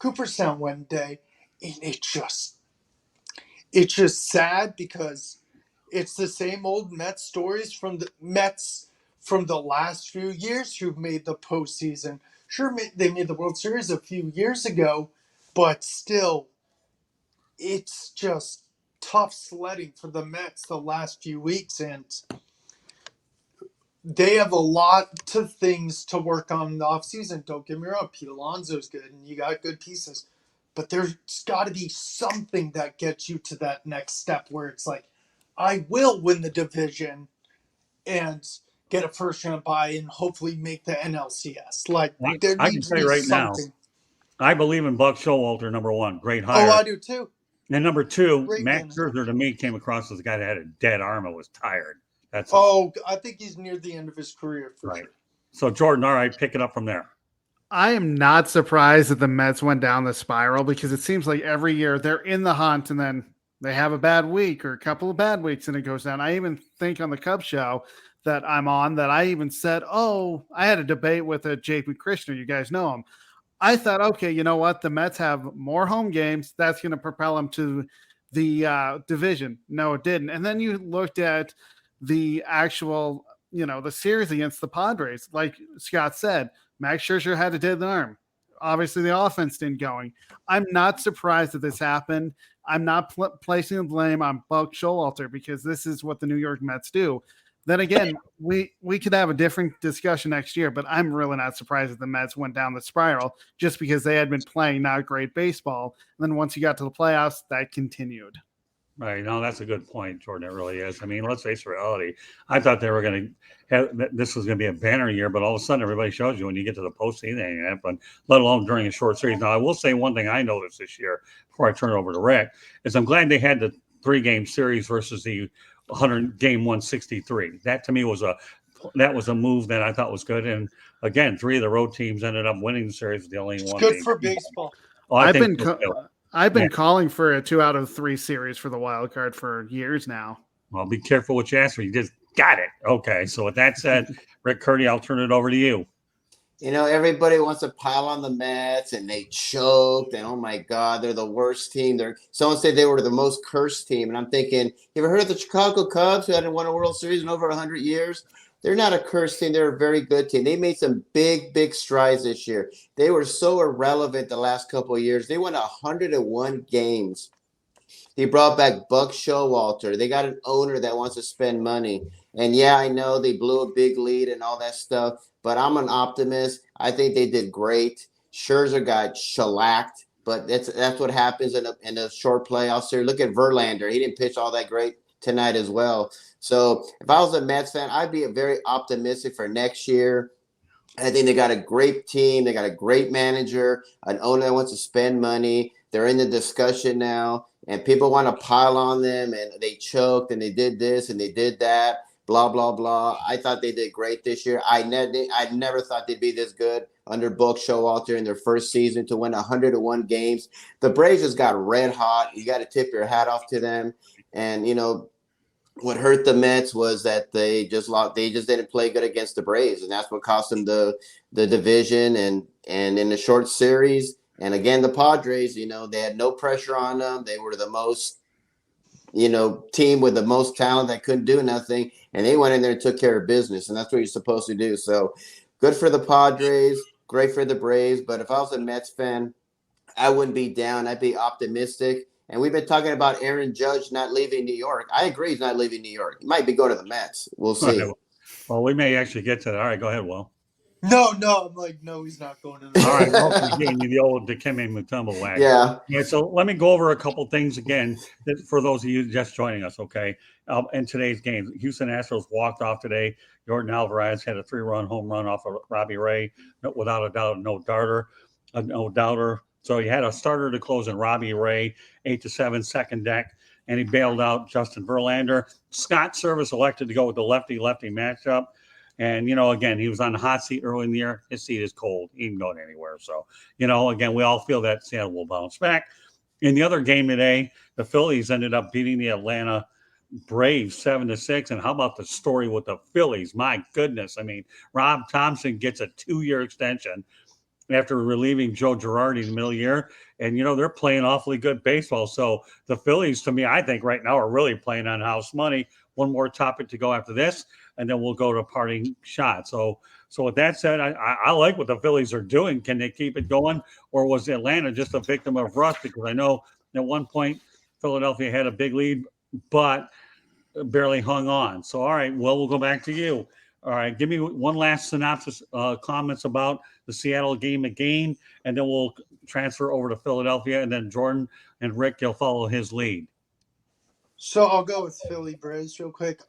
S2: Cooperstown one day. And it's just sad because it's the same old Mets stories from the Mets from the last few years who've made the postseason. Sure, they made the World Series a few years ago, but still, it's just tough sledding for the Mets the last few weeks, and they have a lot of things to work on in the offseason. Don't get me wrong, Pete Alonso's good, and you got good pieces. But there's got to be something that gets you to that next step where it's like, I will win the division and get a first-round bye and hopefully make the NLCS. There
S1: I can
S2: needs to
S1: say
S2: be
S1: right
S2: something.
S1: now, I believe in Buck Showalter, number 1. Great hire.
S2: Oh, I do too.
S1: And number 2,
S2: Great
S1: Max
S2: manager.
S1: Scherzer to me came across as a guy that had a dead arm and was tired. That's all.
S2: Oh, I think he's near the end of his career for
S1: Right.
S2: sure.
S1: So, Jordan, all right, pick it up from there.
S3: I am not surprised that the Mets went down the spiral because it seems like every year they're in the hunt and then they have a bad week or a couple of bad weeks and it goes down. I even think on the Cubs show that I'm on that I even said, I had a debate with a JP Krishner. You guys know him. I thought, okay, you know what? The Mets have more home games. That's going to propel them to the division. No, it didn't. And then you looked at the actual, the series against the Padres. Like Scott said, Max Scherzer had a dead arm. Obviously, the offense didn't going. I'm not surprised that this happened. I'm not placing the blame on Buck Showalter because this is what the New York Mets do. Then again, we could have a different discussion next year, but I'm really not surprised that the Mets went down the spiral just because they had been playing not great baseball. And then once you got to the playoffs, that continued.
S1: Right. No, that's a good point, Jordan. It really is. I mean, let's face reality. I thought they were going to have this was going to be a banner year, but all of a sudden, everybody shows you when you get to the postseason, it ain't happen, let alone during a short series. Now, I will say one thing I noticed this year before I turn it over to Rick is I'm glad they had the 3-game series versus the 100-game 163. That to me was a move that I thought was good. And again, 3 of the road teams ended up winning the series. The only
S2: It's
S1: one
S2: good
S1: being
S2: for baseball.
S1: Oh, I
S3: I've
S1: think
S3: been
S1: so, too.
S3: I've been
S1: Yeah.
S3: calling for a 2 out of 3 series for the wild card for years now.
S1: Well, be careful what you ask for. You just got it. Okay. So with that said, Rick Curdy, I'll turn it over to you.
S4: You know, everybody wants to pile on the Mets, and they choked, and oh my God, they're the worst team. Someone said they were the most cursed team, and I'm thinking, you ever heard of the Chicago Cubs, who hadn't won a World Series in over 100 years? They're not a cursed team. They're a very good team. They made some big strides this year. They were so irrelevant the last couple of years. They won 101 games. He brought back Buck Showalter. They got an owner that wants to spend money. And yeah, I know they blew a big lead and all that stuff, but I'm an optimist. I think they did great. Scherzer got shellacked, but that's what happens in a short playoff series. Look at Verlander. He didn't pitch all that great tonight as well. So if I was a Mets fan, I'd be very optimistic for next year. I think they got a great team. They got a great manager, an owner that wants to spend money. They're in the discussion now, and people want to pile on them, and they choked, and they did this, and they did that, blah, blah, blah. I thought they did great this year. I never thought they'd be this good under Buck Showalter in their first season to win 101 games. The Braves just got red hot. You got to tip your hat off to them. And, you know, what hurt the Mets was that they just lost. They just didn't play good against the Braves, and that's what cost them the division and in the short series. And again, the Padres, you know, they had no pressure on them. They were the most, you know, team with the most talent that couldn't do nothing, and they went in there and took care of business, and that's what you're supposed to do. So, good for the Padres, great for the Braves. But if I was a Mets fan, I wouldn't be down. I'd be optimistic. And we've been talking about Aaron Judge not leaving New York. I agree he's not leaving New York. He might be going to the Mets. We'll see.
S1: Well, we may actually get to that. All right, go ahead, Will.
S2: No, I'm like, no, he's not going to the
S1: All right, well, I'm giving you the old Dikembe Mutombo wagon.
S4: Yeah.
S1: So let me go over a couple things again for those of you just joining us, okay? In today's game, Houston Astros walked off today. Jordan Alvarez had a 3-run home run off of Robbie Ray, without a doubt, no doubter. So he had a starter to close in Robbie Ray, 8-7, second deck, and he bailed out Justin Verlander. Scott Service elected to go with the lefty-lefty matchup. And, you know, again, he was on the hot seat early in the year. His seat is cold. He ain't going anywhere. So, you know, again, we all feel that Seattle will bounce back. In the other game today, the Phillies ended up beating the Atlanta Braves 7-6. And how about the story with the Phillies? My goodness. I mean, Rob Thompson gets a 2-year extension after relieving Joe Girardi in the middle of the year. And, you know, they're playing awfully good baseball. So the Phillies, to me, I think right now are really playing on house money. One more topic to go after this, and then we'll go to a parting shot. So with that said, I like what the Phillies are doing. Can they keep it going? Or was Atlanta just a victim of rust? Because I know at one point Philadelphia had a big lead, but barely hung on. So, all right, well, we'll go back to you. All right, give me one last synopsis, comments about the Seattle game again, and then we'll transfer over to Philadelphia, and then Jordan and Rick, you'll follow his lead.
S2: So I'll go with Philly Braves real quick.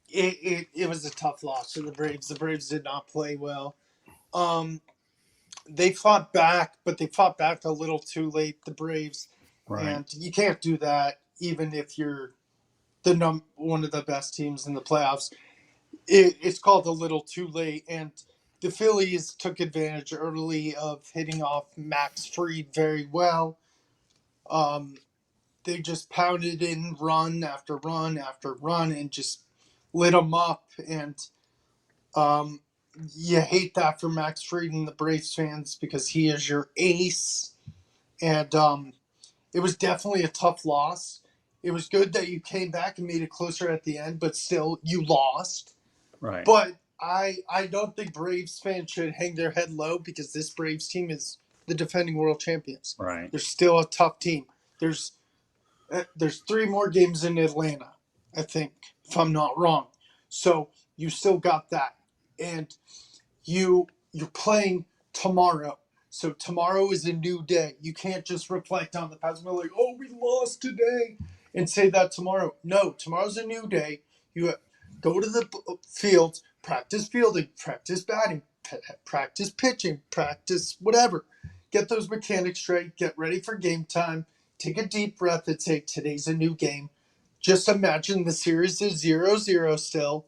S2: It was a tough loss for the Braves. The Braves did not play well. They fought back, but they fought back a little too late, the Braves.
S1: Right.
S2: And you can't do that even if you're one of the best teams in the playoffs. It's called a little too late, and the Phillies took advantage early of hitting off Max Fried very well. They just pounded in run after run after run and just lit them up. And you hate that for Max Fried and the Braves fans because he is your ace. And it was definitely a tough loss. It was good that you came back and made it closer at the end, but still, you lost.
S1: Right.
S2: But I don't think Braves fans should hang their head low because this Braves team is the defending world champions.
S1: Right.
S2: They're still a tough team. There's 3 more games in Atlanta, I think, if I'm not wrong. So you still got that. And you're playing tomorrow. So tomorrow is a new day. You can't just reflect on the past and be like, oh, we lost today. and say that tomorrow. No, tomorrow's a new day. You go to the field, practice fielding, practice batting, practice pitching, practice whatever. Get those mechanics straight. Get ready for game time. Take a deep breath and say, today's a new game. Just imagine the series is 0-0 still,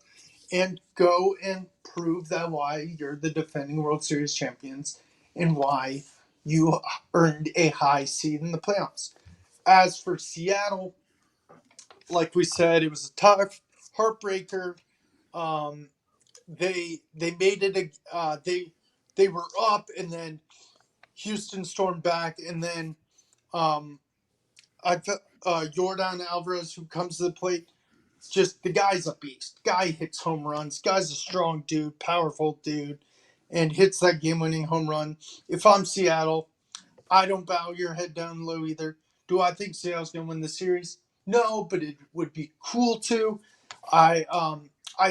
S2: and go and prove that why you're the defending World Series champions and why you earned a high seed in the playoffs. As for Seattle, like we said, it was a tough heartbreaker. Um, they made it. They were up, and then Houston stormed back, and then um, Jordan Alvarez, who comes to the plate, just the guy's a beast. Guy hits home runs. Guy's a strong dude, powerful dude, and hits that game-winning home run. If I'm Seattle, I don't bow your head down low either. Do I think Seattle's going to win the series? No, but it would be cool to. I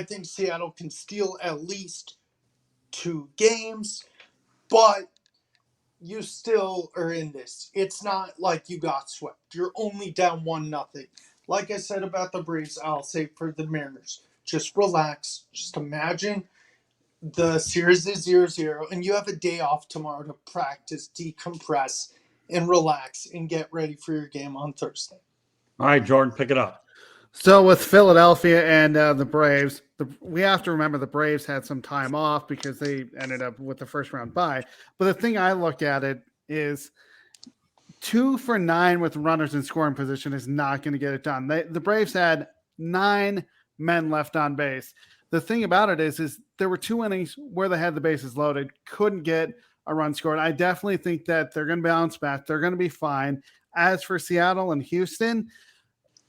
S2: think Seattle can steal at least 2 games, but you still are in this. It's not like you got swept. You're only down 1-0. Like I said about the Braves, I'll say for the Mariners, just relax. Just imagine the series is 0-0, and you have a day off tomorrow to practice, decompress, and relax, and get ready for your game on Thursday.
S1: All right, Jordan, pick it up.
S3: So with Philadelphia and the Braves, we have to remember the Braves had some time off because they ended up with the first round bye. But the thing I look at it is 2 for 9 with runners in scoring position is not going to get it done. The Braves had 9 men left on base. The thing about it is there were 2 innings where they had the bases loaded, couldn't get a run scored. I definitely think that they're going to bounce back. They're going to be fine. As for Seattle and Houston,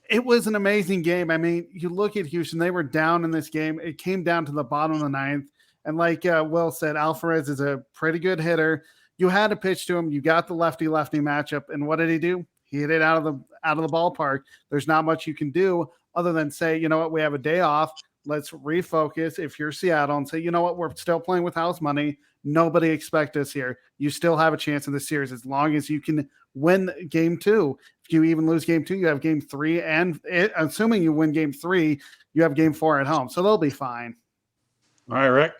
S3: it was an amazing game. I mean, you look at Houston, they were down in this game. It came down to the bottom of the 9th. And like Will said, Alvarez is a pretty good hitter. You had to pitch to him. You got the lefty-lefty matchup. And what did he do? He hit it out of the ballpark. There's not much you can do other than say, you know what, we have a day off. Let's refocus if you're Seattle and say, you know what, we're still playing with house money. Nobody expect us here. You still have a chance in this series as long as you can win game 2. If you even lose game 2, you have game 3. And assuming you win game 3, you have game 4 at home. So they'll be fine.
S1: All right, Rick.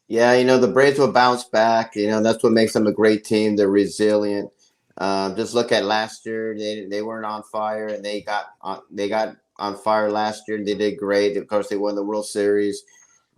S4: Yeah, the Braves will bounce back. That's what makes them a great team. They're resilient. Just look at last year; they weren't on fire, and they got on fire last year. And they did great. Of course, they won the World Series.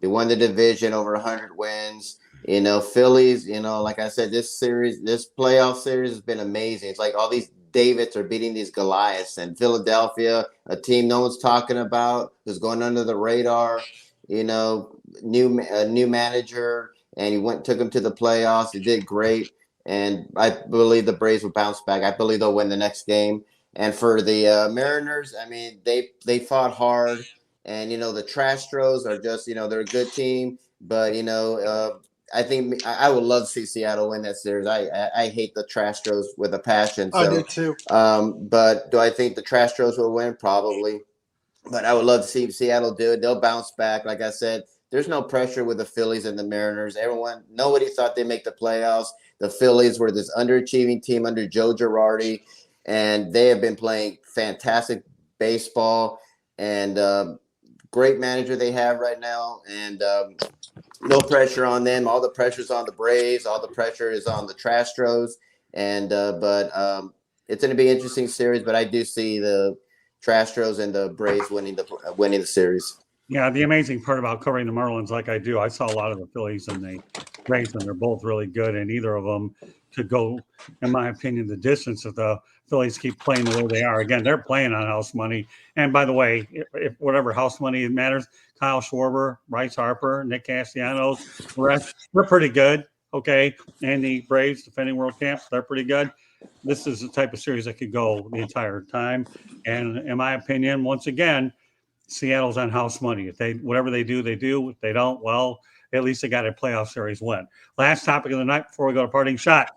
S4: They won the division, over 100 wins. Phillies. Like I said, this playoff series has been amazing. It's like all these Davids are beating these Goliaths, and Philadelphia, a team no one's talking about, who's going under the radar. New manager, and he took him to the playoffs. He did great, and I believe the Braves will bounce back. I believe they'll win the next game. And for the Mariners, I mean, they fought hard, and the Trastros are just they're a good team, but I think I would love to see Seattle win that series. I hate the Trastros with a passion. So,
S2: I do too.
S4: But do I think the Trastros will win? Probably. But I would love to see Seattle do it. They'll bounce back. Like I said, there's no pressure with the Phillies and the Mariners. Nobody thought they'd make the playoffs. The Phillies were this underachieving team under Joe Girardi, and they have been playing fantastic baseball. And great manager they have right now. And no pressure on them. All the pressure's on the Braves. All the pressure is on the Trastros. And but it's going to be an interesting series. But I do see the Trastros and the Braves winning the series.
S1: Yeah, the amazing part about covering the Marlins, like I do, I saw a lot of the Phillies and the Braves, and they're both really good. And either of them could go, in my opinion, the distance if the Phillies keep playing the way they are. Again, they're playing on house money. And by the way, if whatever house money matters, Kyle Schwarber, Bryce Harper, Nick Castellanos, the rest, they're pretty good. Okay, and the Braves, defending world champs, they're pretty good. This is the type of series that could go the entire time. And in my opinion, once again, Seattle's on house money. If whatever they do, they do. If they don't, well, at least they got a playoff series win. Last topic of the night before we go to parting shot.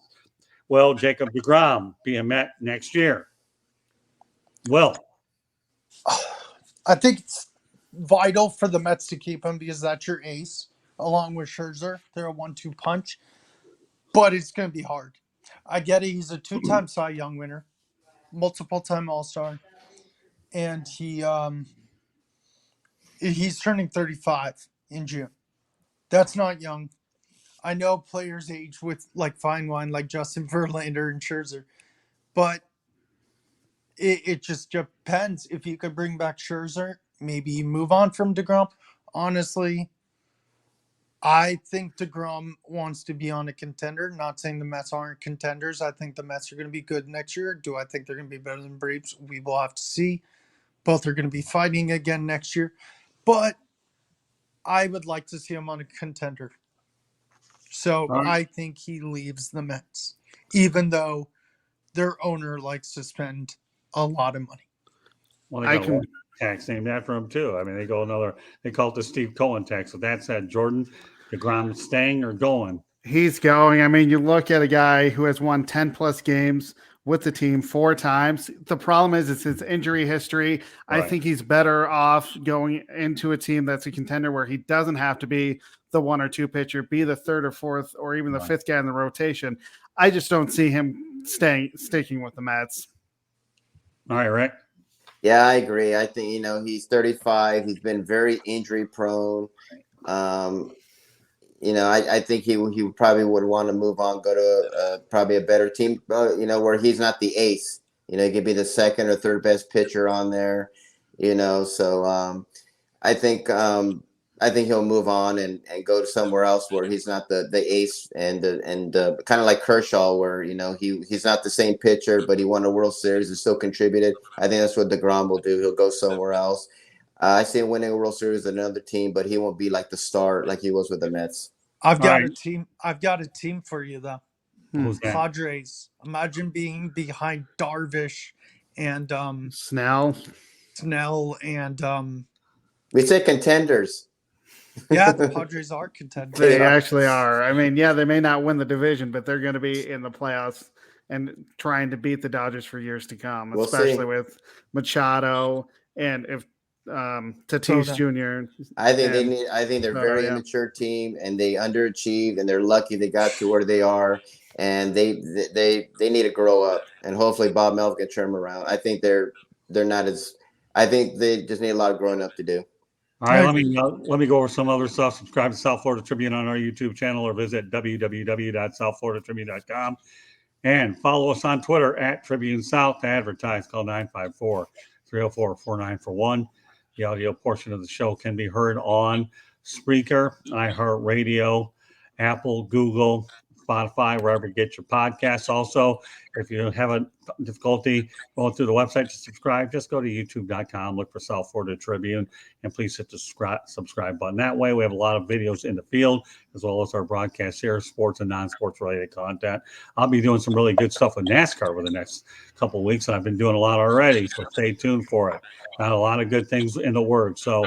S1: Will Jacob deGrom be a Met next year? Will.
S2: I think it's vital for the Mets to keep him because that's your ace, along with Scherzer. They're a 1-2 punch. But it's going to be hard. I get it. He's a 2-time Cy Young winner, multiple-time All-Star. and he's turning 35 in June. That's not young. I know players age with like fine wine, like Justin Verlander and Scherzer, but it just depends. If you could bring back Scherzer, maybe you move on from DeGrom. Honestly, I think DeGrom wants to be on a contender. Not saying the Mets aren't contenders. I think the Mets are going to be good next year. Do I think they're going to be better than Braves? We will have to see. Both are going to be fighting again next year. But I would like to see him on a contender. So
S1: All right.
S2: I think he leaves the Mets, even though their owner likes to spend a lot of money.
S1: Well,
S3: I
S1: they got
S3: can-
S1: one tax named after him too. I mean, they call it the Steve Cohen tax. With that said, Jordan, DeGrom staying or going?
S3: He's going. I mean, you look at a guy who has won 10 plus games with the team 4 times. The problem is it's his injury history. I
S1: Right.
S3: think he's better off going into a team that's a contender where he doesn't have to be the 1 or 2 pitcher, be the 3rd or 4th, or even the
S1: Right.
S3: 5th guy in the rotation. I just don't see him sticking with the Mets.
S1: All right, Rick.
S4: Yeah, I agree. I think he's 35. He's been very injury prone. I think he probably would want to move on, go to probably a better team. Where he's not the ace. He could be the 2nd or 3rd best pitcher on there. So I think he'll move on and go to somewhere else where he's not the ace and kind of like Kershaw, where he's not the same pitcher, but he won a World Series and still contributed. I think that's what DeGrom will do. He'll go somewhere else. I see him winning a World Series with another team, but he won't be like the star like he was with the Mets.
S2: I've got
S1: All
S2: a
S1: right.
S2: team. I've got a team for you though.
S1: Who's that?
S2: Padres. Imagine being behind Darvish and
S3: Snell.
S2: and
S4: We said contenders.
S2: yeah, the Padres are contenders.
S3: They
S4: They are.
S3: actually are. I mean, yeah, they may not win the division, but they're going to be in the playoffs and trying to beat the Dodgers for years to come,
S4: We'll
S3: especially
S4: see.
S3: with Machado and if Tatis
S2: Soto.
S3: Jr.
S4: I think
S3: And-
S4: I think they're a
S3: Oh,
S4: very
S3: yeah.
S4: immature team, and they underachieved, and they're lucky they got to where they are. And they need to grow up, and hopefully Bob Melvin can turn them around. I think they're not as. I think they just need a lot of growing up to do.
S1: All right, let me go over some other stuff. Subscribe to South Florida Tribune on our YouTube channel or visit www.southfloridatribune.com and follow us on Twitter at Tribune South to advertise. Call 954-304-4941. The audio portion of the show can be heard on Spreaker, iHeartRadio, Apple, Google, Spotify, wherever you get your podcasts. Also, if you have a difficulty going through the website to subscribe, just go to youtube.com, look for South Florida Tribune, and please hit the subscribe button. That way, we have a lot of videos in the field, as well as our broadcasts here, sports and non-sports related content. I'll be doing some really good stuff with NASCAR over the next couple of weeks, and I've been doing a lot already, so stay tuned for it. Got a lot of good things in the works. So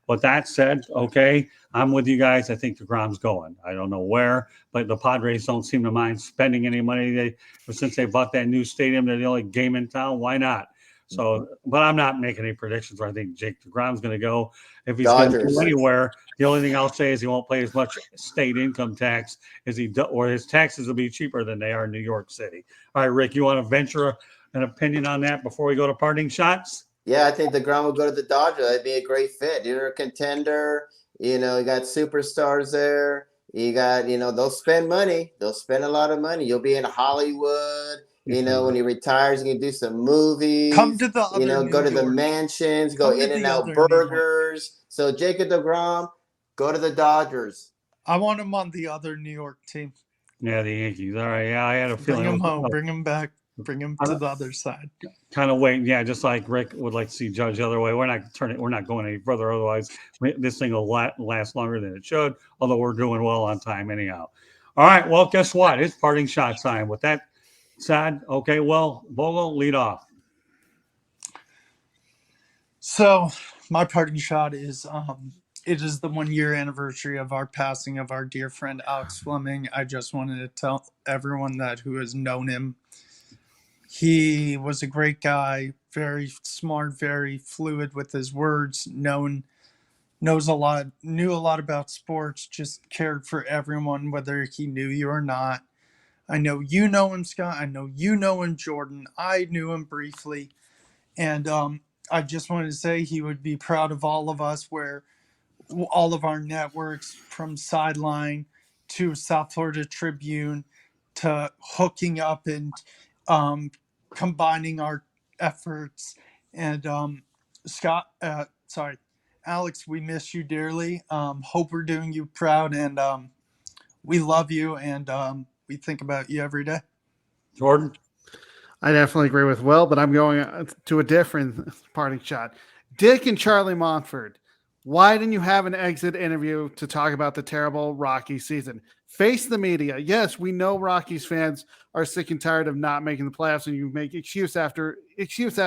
S1: with that said, okay, I'm with you guys. I think DeGrom's going. I don't know where, but the Padres don't seem to mind spending any money. Since they bought that new stadium, they're the only game in town. Why not? So, but I'm not making any predictions where I think Jake DeGrom's going to go. If he's going to
S4: Dodgers.
S1: go anywhere, the only thing I'll say is he won't pay as much state income tax as or his taxes will be cheaper than they are in New York City. All right, Rick, you want to venture an opinion on that before we go to parting shots?
S4: Yeah, I think DeGrom will go to the Dodgers. That'd be a great fit. You're a contender. You got superstars there. You got, they'll spend money. They'll spend a lot of money. You'll be in Hollywood. When he retires, you can do some movies.
S2: Come to the other
S4: go to
S2: New
S4: the
S2: York.
S4: mansions, go
S2: Come to
S4: In-N-Out
S2: the other New York.
S4: Burgers. So Jacob DeGrom, go to the Dodgers.
S2: I want him on the other New York team.
S1: Yeah, the Yankees. All right. Yeah, I had a
S2: Bring
S1: feeling.
S2: him home. Bring him back. Bring him to the other side.
S1: Kind of waiting. Yeah, just like Rick would like to see Judge the other way. We're not going any further. Otherwise, this thing will last longer than it should. Although we're doing well on time anyhow. All right. Well, guess what? It's parting shot time. With that said, okay. Well, Vogel, lead off.
S2: So my parting shot is it is the 1 year anniversary of our passing of our dear friend Alex Fleming. I just wanted to tell everyone that who has known him. He was a great guy, very smart, very fluid with his words, knew a lot about sports, just cared for everyone, whether he knew you or not. I know you know him, Scott. I know you know him, Jordan. I knew him briefly. And I just wanted to say he would be proud of all of us, where all of our networks, from Sideline to South Florida Tribune to hooking up and um, combining our efforts. And Alex, we miss you dearly. Hope we're doing you proud, and we love you, and we think about you every day.
S1: Jordan?
S3: I definitely agree with Will, but I'm going to a different parting shot. Dick and Charlie Montford, why didn't you have an exit interview to talk about the terrible Rockies season? Face the media. Yes, we know Rockies fans are sick and tired of not making the playoffs, and you make excuse after excuse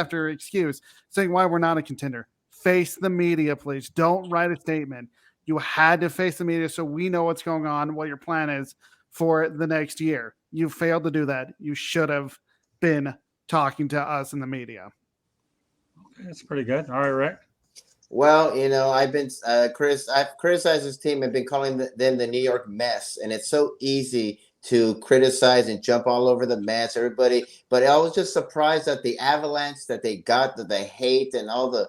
S3: saying why we're not a contender. Face the media, please. Don't write a statement. You had to face the media so we know what's going on, what your plan is for the next year. You failed to do that. You should have been talking to us in the media.
S1: Okay, that's pretty good. All right, Rick.
S4: Well, I've been I've criticized this team. I've been calling them the New York mess, and it's so easy to criticize and jump all over the Mets, everybody. But I was just surprised at the avalanche that they got, the hate and all the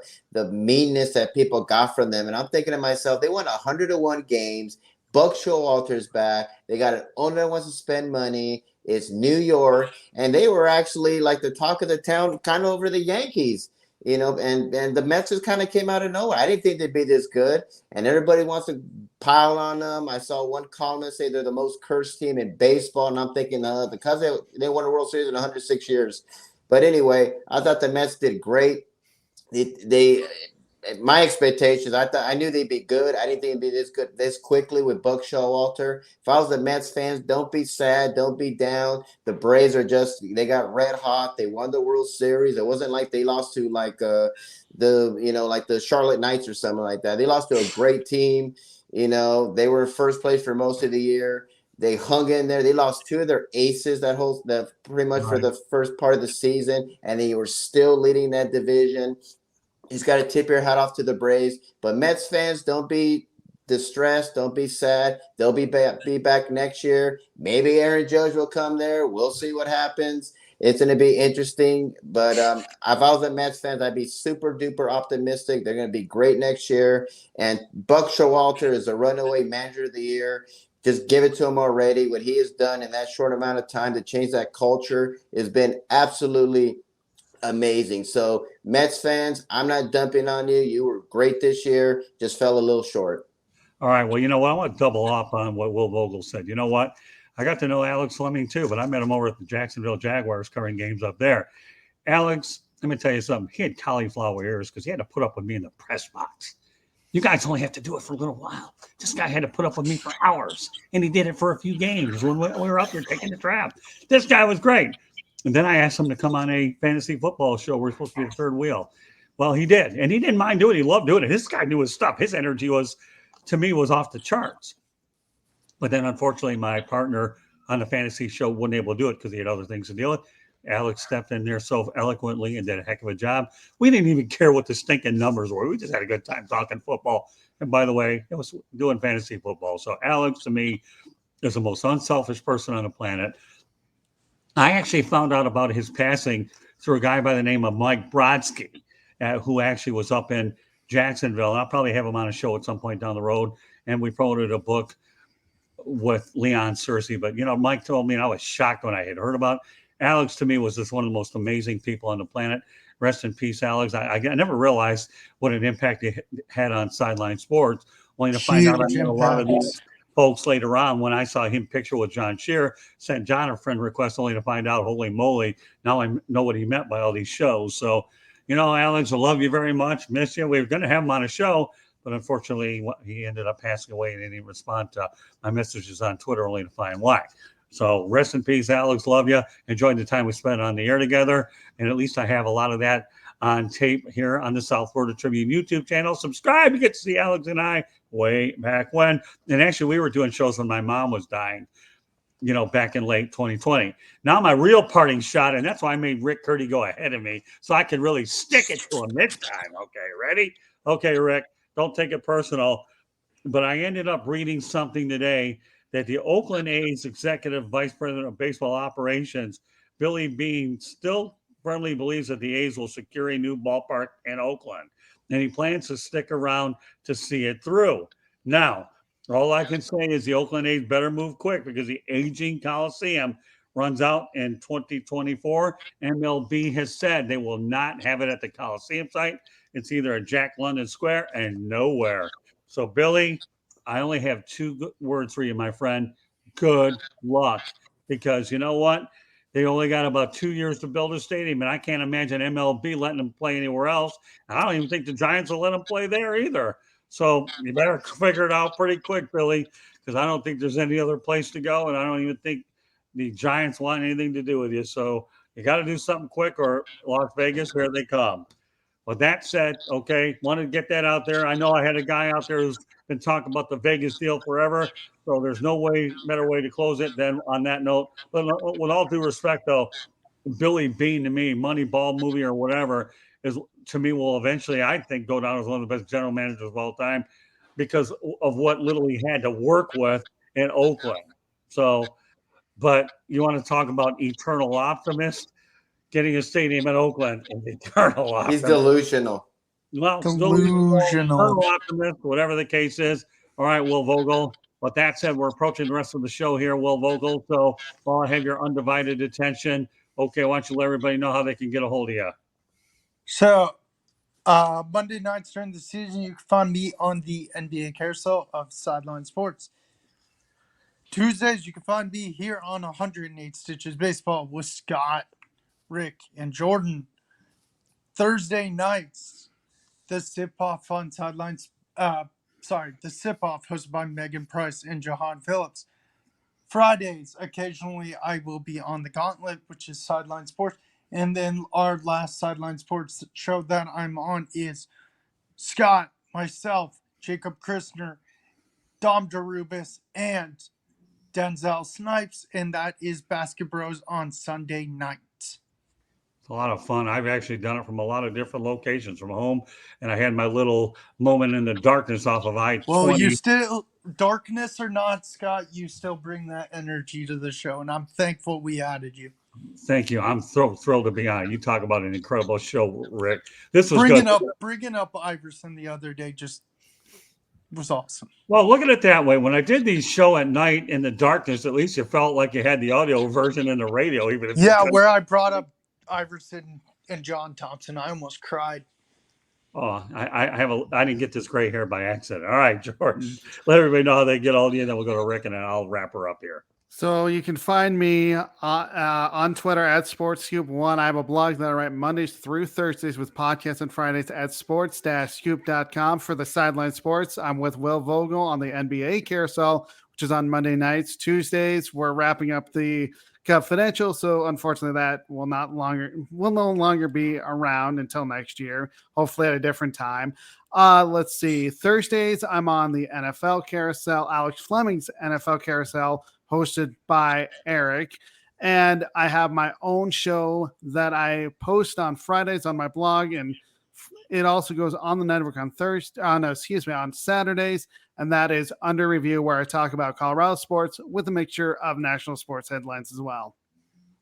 S4: meanness that people got from them. And I'm thinking to myself, they won 101 games. Buck Showalter's back. They got an owner that wants to spend money. It's New York, and they were actually like the talk of the town, kind of over the Yankees. And the Mets just kind of came out of nowhere. I didn't think they'd be this good, and everybody wants to pile on them. I saw one columnist say they're the most cursed team in baseball, and I'm thinking because they won a World Series in 106 years. But anyway, I thought the Mets did great. They my expectations, I knew they'd be good. I didn't think it'd be this good this quickly with Buck Showalter. If I was the Mets fans, don't be sad, don't be down. The Braves they got red hot. They won the World Series. It wasn't like they lost to like the Charlotte Knights or something like that. They lost to a great team. They were first place for most of the year. They hung in there. They lost two of their aces pretty much for the first part of the season, and they were still leading that division. He's got to tip your hat off to the Braves. But Mets fans, don't be distressed. Don't be sad. They'll be back next year. Maybe Aaron Judge will come there. We'll see what happens. It's going to be interesting. But if I was a Mets fan, I'd be super duper optimistic. They're going to be great next year. And Buck Showalter is a runaway manager of the year. Just give it to him already. What he has done in that short amount of time to change that culture has been absolutely amazing. So Mets fans, I'm not dumping on you. You were great this year. Just fell a little short.
S1: All right. Well, you know what? I want to double up on what Will Vogel said. You know what? I got to know Alex Fleming too, but I met him over at the Jacksonville Jaguars covering games up there. Alex, let me tell you something. He had cauliflower ears because he had to put up with me in the press box. You guys only have to do it for a little while. This guy had to put up with me for hours, and he did it for a few games when we were up there taking the draft. This guy was great. And then I asked him to come on a fantasy football show. We're supposed to be the third wheel. Well, he did. And he didn't mind doing it. He loved doing it. This guy knew his stuff. His energy was off the charts. But then, unfortunately, my partner on the fantasy show wasn't able to do it because he had other things to deal with. Alex stepped in there so eloquently and did a heck of a job. We didn't even care what the stinking numbers were. We just had a good time talking football. And by the way, it was doing fantasy football. So Alex, to me, is the most unselfish person on the planet. I actually found out about his passing through a guy by the name of Mike Brodsky, who actually was up in Jacksonville. I'll probably have him on a show at some point down the road. And we promoted a book with Leon Searcy. But, Mike told me, and I was shocked when I had heard about it. Alex, to me, was just one of the most amazing people on the planet. Rest in peace, Alex. I never realized what an impact he had on Sideline Sports, only to find out a lot of these folks later on when I saw him picture with John Shear, sent John a friend request only to find out, holy moly, now I know what he meant by all these shows. So, Alex, I love you very much. Miss you. We were going to have him on a show, but unfortunately, he ended up passing away and didn't respond to my messages on Twitter only to find why. So rest in peace, Alex. Love you. Enjoyed the time we spent on the air together. And at least I have a lot of that on tape here on the South Florida Tribune YouTube channel. Subscribe. You get to see Alex and I way back when. And actually, we were doing shows when my mom was dying, back in late 2020. Now my real parting shot, and that's why I made Rick Curdy go ahead of me, so I could really stick it to him this time. Okay, ready? Okay, Rick, don't take it personal. But I ended up reading something today that the Oakland A's executive vice president of baseball operations, Billy Beane, still firmly believes that the A's will secure a new ballpark in Oakland, and he plans to stick around to see it through. Now, all I can say is the Oakland A's better move quick because the aging Coliseum runs out in 2024. MLB has said they will not have it at the Coliseum site. It's either at Jack London Square and nowhere. So, Billy, I only have two words for you, my friend. Good luck. Because you know what? They only got about 2 years to build a stadium, and I can't imagine MLB letting them play anywhere else. And I don't even think the Giants will let them play there either. So you better figure it out pretty quick, Billy, because I don't think there's any other place to go, and I don't even think the Giants want anything to do with you. So you got to do something quick, or Las Vegas, here they come. With that said, okay, wanted to get that out there. I know I had a guy out there who's been talking about the Vegas deal forever, so there's no better way to close it than on that note. But with all due respect, though, Billy Bean to me, Moneyball movie or whatever, is to me will eventually, I think, go down as one of the best general managers of all time because of what little he had to work with in Oakland. So, but you want to talk about eternal optimist? Getting a stadium in Oakland is eternal optimist.
S4: He's delusional.
S1: Well,
S2: Delusional.
S1: eternal optimist, whatever the case is. All right, Will Vogel. With that said, we're approaching the rest of the show here, Will Vogel. So while I have your undivided attention, okay, why don't you let everybody know how they can get a hold of you?
S2: So, Monday nights during the season, you can find me on the NBA carousel of Sideline Sports. Tuesdays, you can find me here on 108 Stitches Baseball with Scott, Rick, and Jordan. Thursday nights, the Sip-Off on Sidelines. The Sip-Off hosted by Megan Price and Jahan Phillips. Fridays, occasionally, I will be on the Gauntlet, which is Sideline Sports. And then our last Sideline Sports show that I'm on is Scott, myself, Jacob Christner, Dom DeRubis, and Denzel Snipes, and that is Basket Bros on Sunday nights.
S1: It's a lot of fun. I've actually done it from a lot of different locations from home, and I had my little moment in the darkness off of I-20.
S2: Well, you still, darkness or not, Scott, you still bring that energy to the show, and I'm thankful we added you.
S1: Thank you. I'm thrilled to be on. You talk about an incredible show, Rick. This was
S2: bringing up Iverson the other day just was awesome.
S1: Well, look at it that way. When I did these show at night in the darkness, at least you felt like you had the audio version and the radio, even if
S2: where I brought up Iverson and John Thompson, I almost cried.
S1: Oh, I didn't get this gray hair by accident. All right, Jordan, let everybody know how they get all of you, and then we'll go to Rick, and then I'll wrap her up here.
S3: So you can find me on Twitter at SportsScoop1. I have a blog that I write Mondays through Thursdays with podcasts and Fridays at sports-scoop.com. For the Sideline Sports, I'm with Will Vogel on the NBA Carousel, which is on Monday nights. Tuesdays, we're wrapping up the Confidential, so unfortunately that will no longer be around until next year, hopefully at a different time. Let's see. Thursdays, I'm on the NFL Carousel, Alex Fleming's NFL Carousel, hosted by Eric. And I have my own show that I post on Fridays on my blog, and it also goes on the network on on Saturdays, and that is Under Review, where I talk about Colorado sports with a mixture of national sports headlines as well.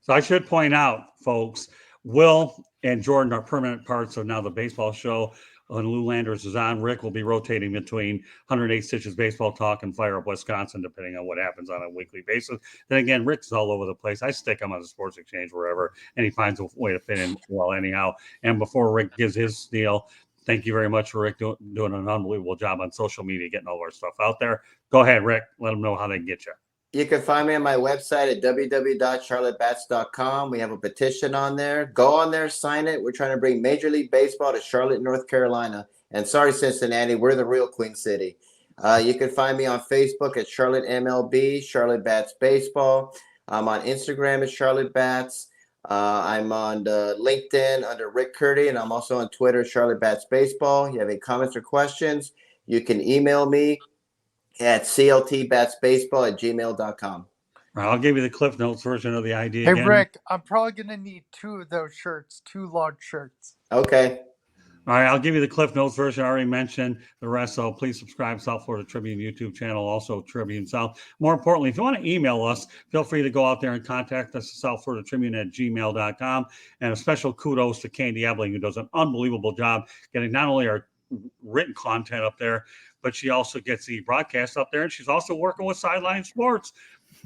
S1: So I should point out, folks, Will and Jordan are permanent parts of now the baseball show. When Lou Landers is on, Rick will be rotating between 108 Stitches Baseball Talk and Fire Up Wisconsin, depending on what happens on a weekly basis. Then again, Rick's all over the place. I stick him on the Sports Exchange wherever, and he finds a way to fit in well anyhow. And before Rick gives his deal, thank you very much for Rick doing an unbelievable job on social media, getting all our stuff out there. Go ahead, Rick. Let them know how they can get you.
S4: You can find me on my website at www.charlottebats.com. We have a petition on there. Go on there, sign it. We're trying to bring Major League Baseball to Charlotte, North Carolina. And sorry, Cincinnati, we're the real Queen City. You can find me on Facebook at Charlotte MLB, Charlotte Bats Baseball. I'm on Instagram at Charlotte Bats. I'm on LinkedIn under Rick Curdy, and I'm also on Twitter, Charlotte Bats Baseball. You have any comments or questions, you can email me at cltbatsbaseball@gmail.com.
S1: I'll give you the Cliff Notes version of the idea.
S2: Hey,
S1: again.
S2: Rick, I'm probably going to need 2 of those shirts, 2 large shirts.
S4: Okay.
S1: All right, I'll give you the Cliff Notes version. I already mentioned the rest, so please subscribe to South Florida Tribune YouTube channel, also Tribune South. More importantly, if you want to email us, feel free to go out there and contact us at southfloridatribune@gmail.com. And a special kudos to Candy Ebling, who does an unbelievable job getting not only our written content up there, but she also gets the broadcast up there. And she's also working with Sideline Sports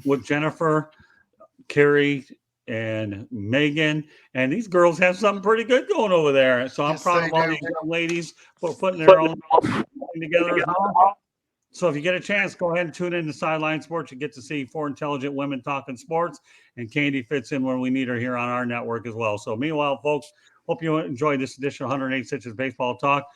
S1: with Jennifer, Carrie, and Megan, and these girls have something pretty good going over there. So I'm
S2: Yes,
S1: proud
S2: they
S1: of all
S2: do.
S1: these young ladies for putting their own thing together as well. So if you get a chance, go ahead and tune in to Sideline Sports. You get to see four intelligent women talking sports, and Candy fits in when we need her here on our network as well. So meanwhile, folks, hope you enjoyed this edition of 108 Stitches Baseball Talk.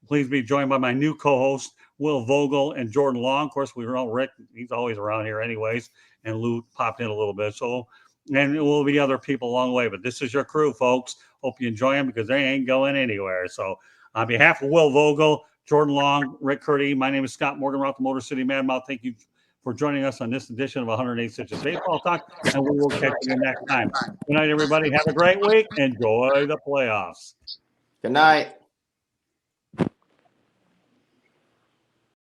S1: Please be joined by my new co-host, Will Vogel and Jordan Long. Of course, we were all Rick. He's always around here anyways, and Lou popped in a little bit. So, and it will be other people along the way, but this is your crew, folks. Hope you enjoy them because they ain't going anywhere. So on behalf of Will Vogel, Jordan Long, Rick Curdy, my name is Scott Morgan, Route the Motor City Madmouth. Thank you for joining us on this edition of 108 Stitches Baseball Talk, and we will catch you next time. Good night, everybody. Have a great week. Enjoy the playoffs.
S4: Good night.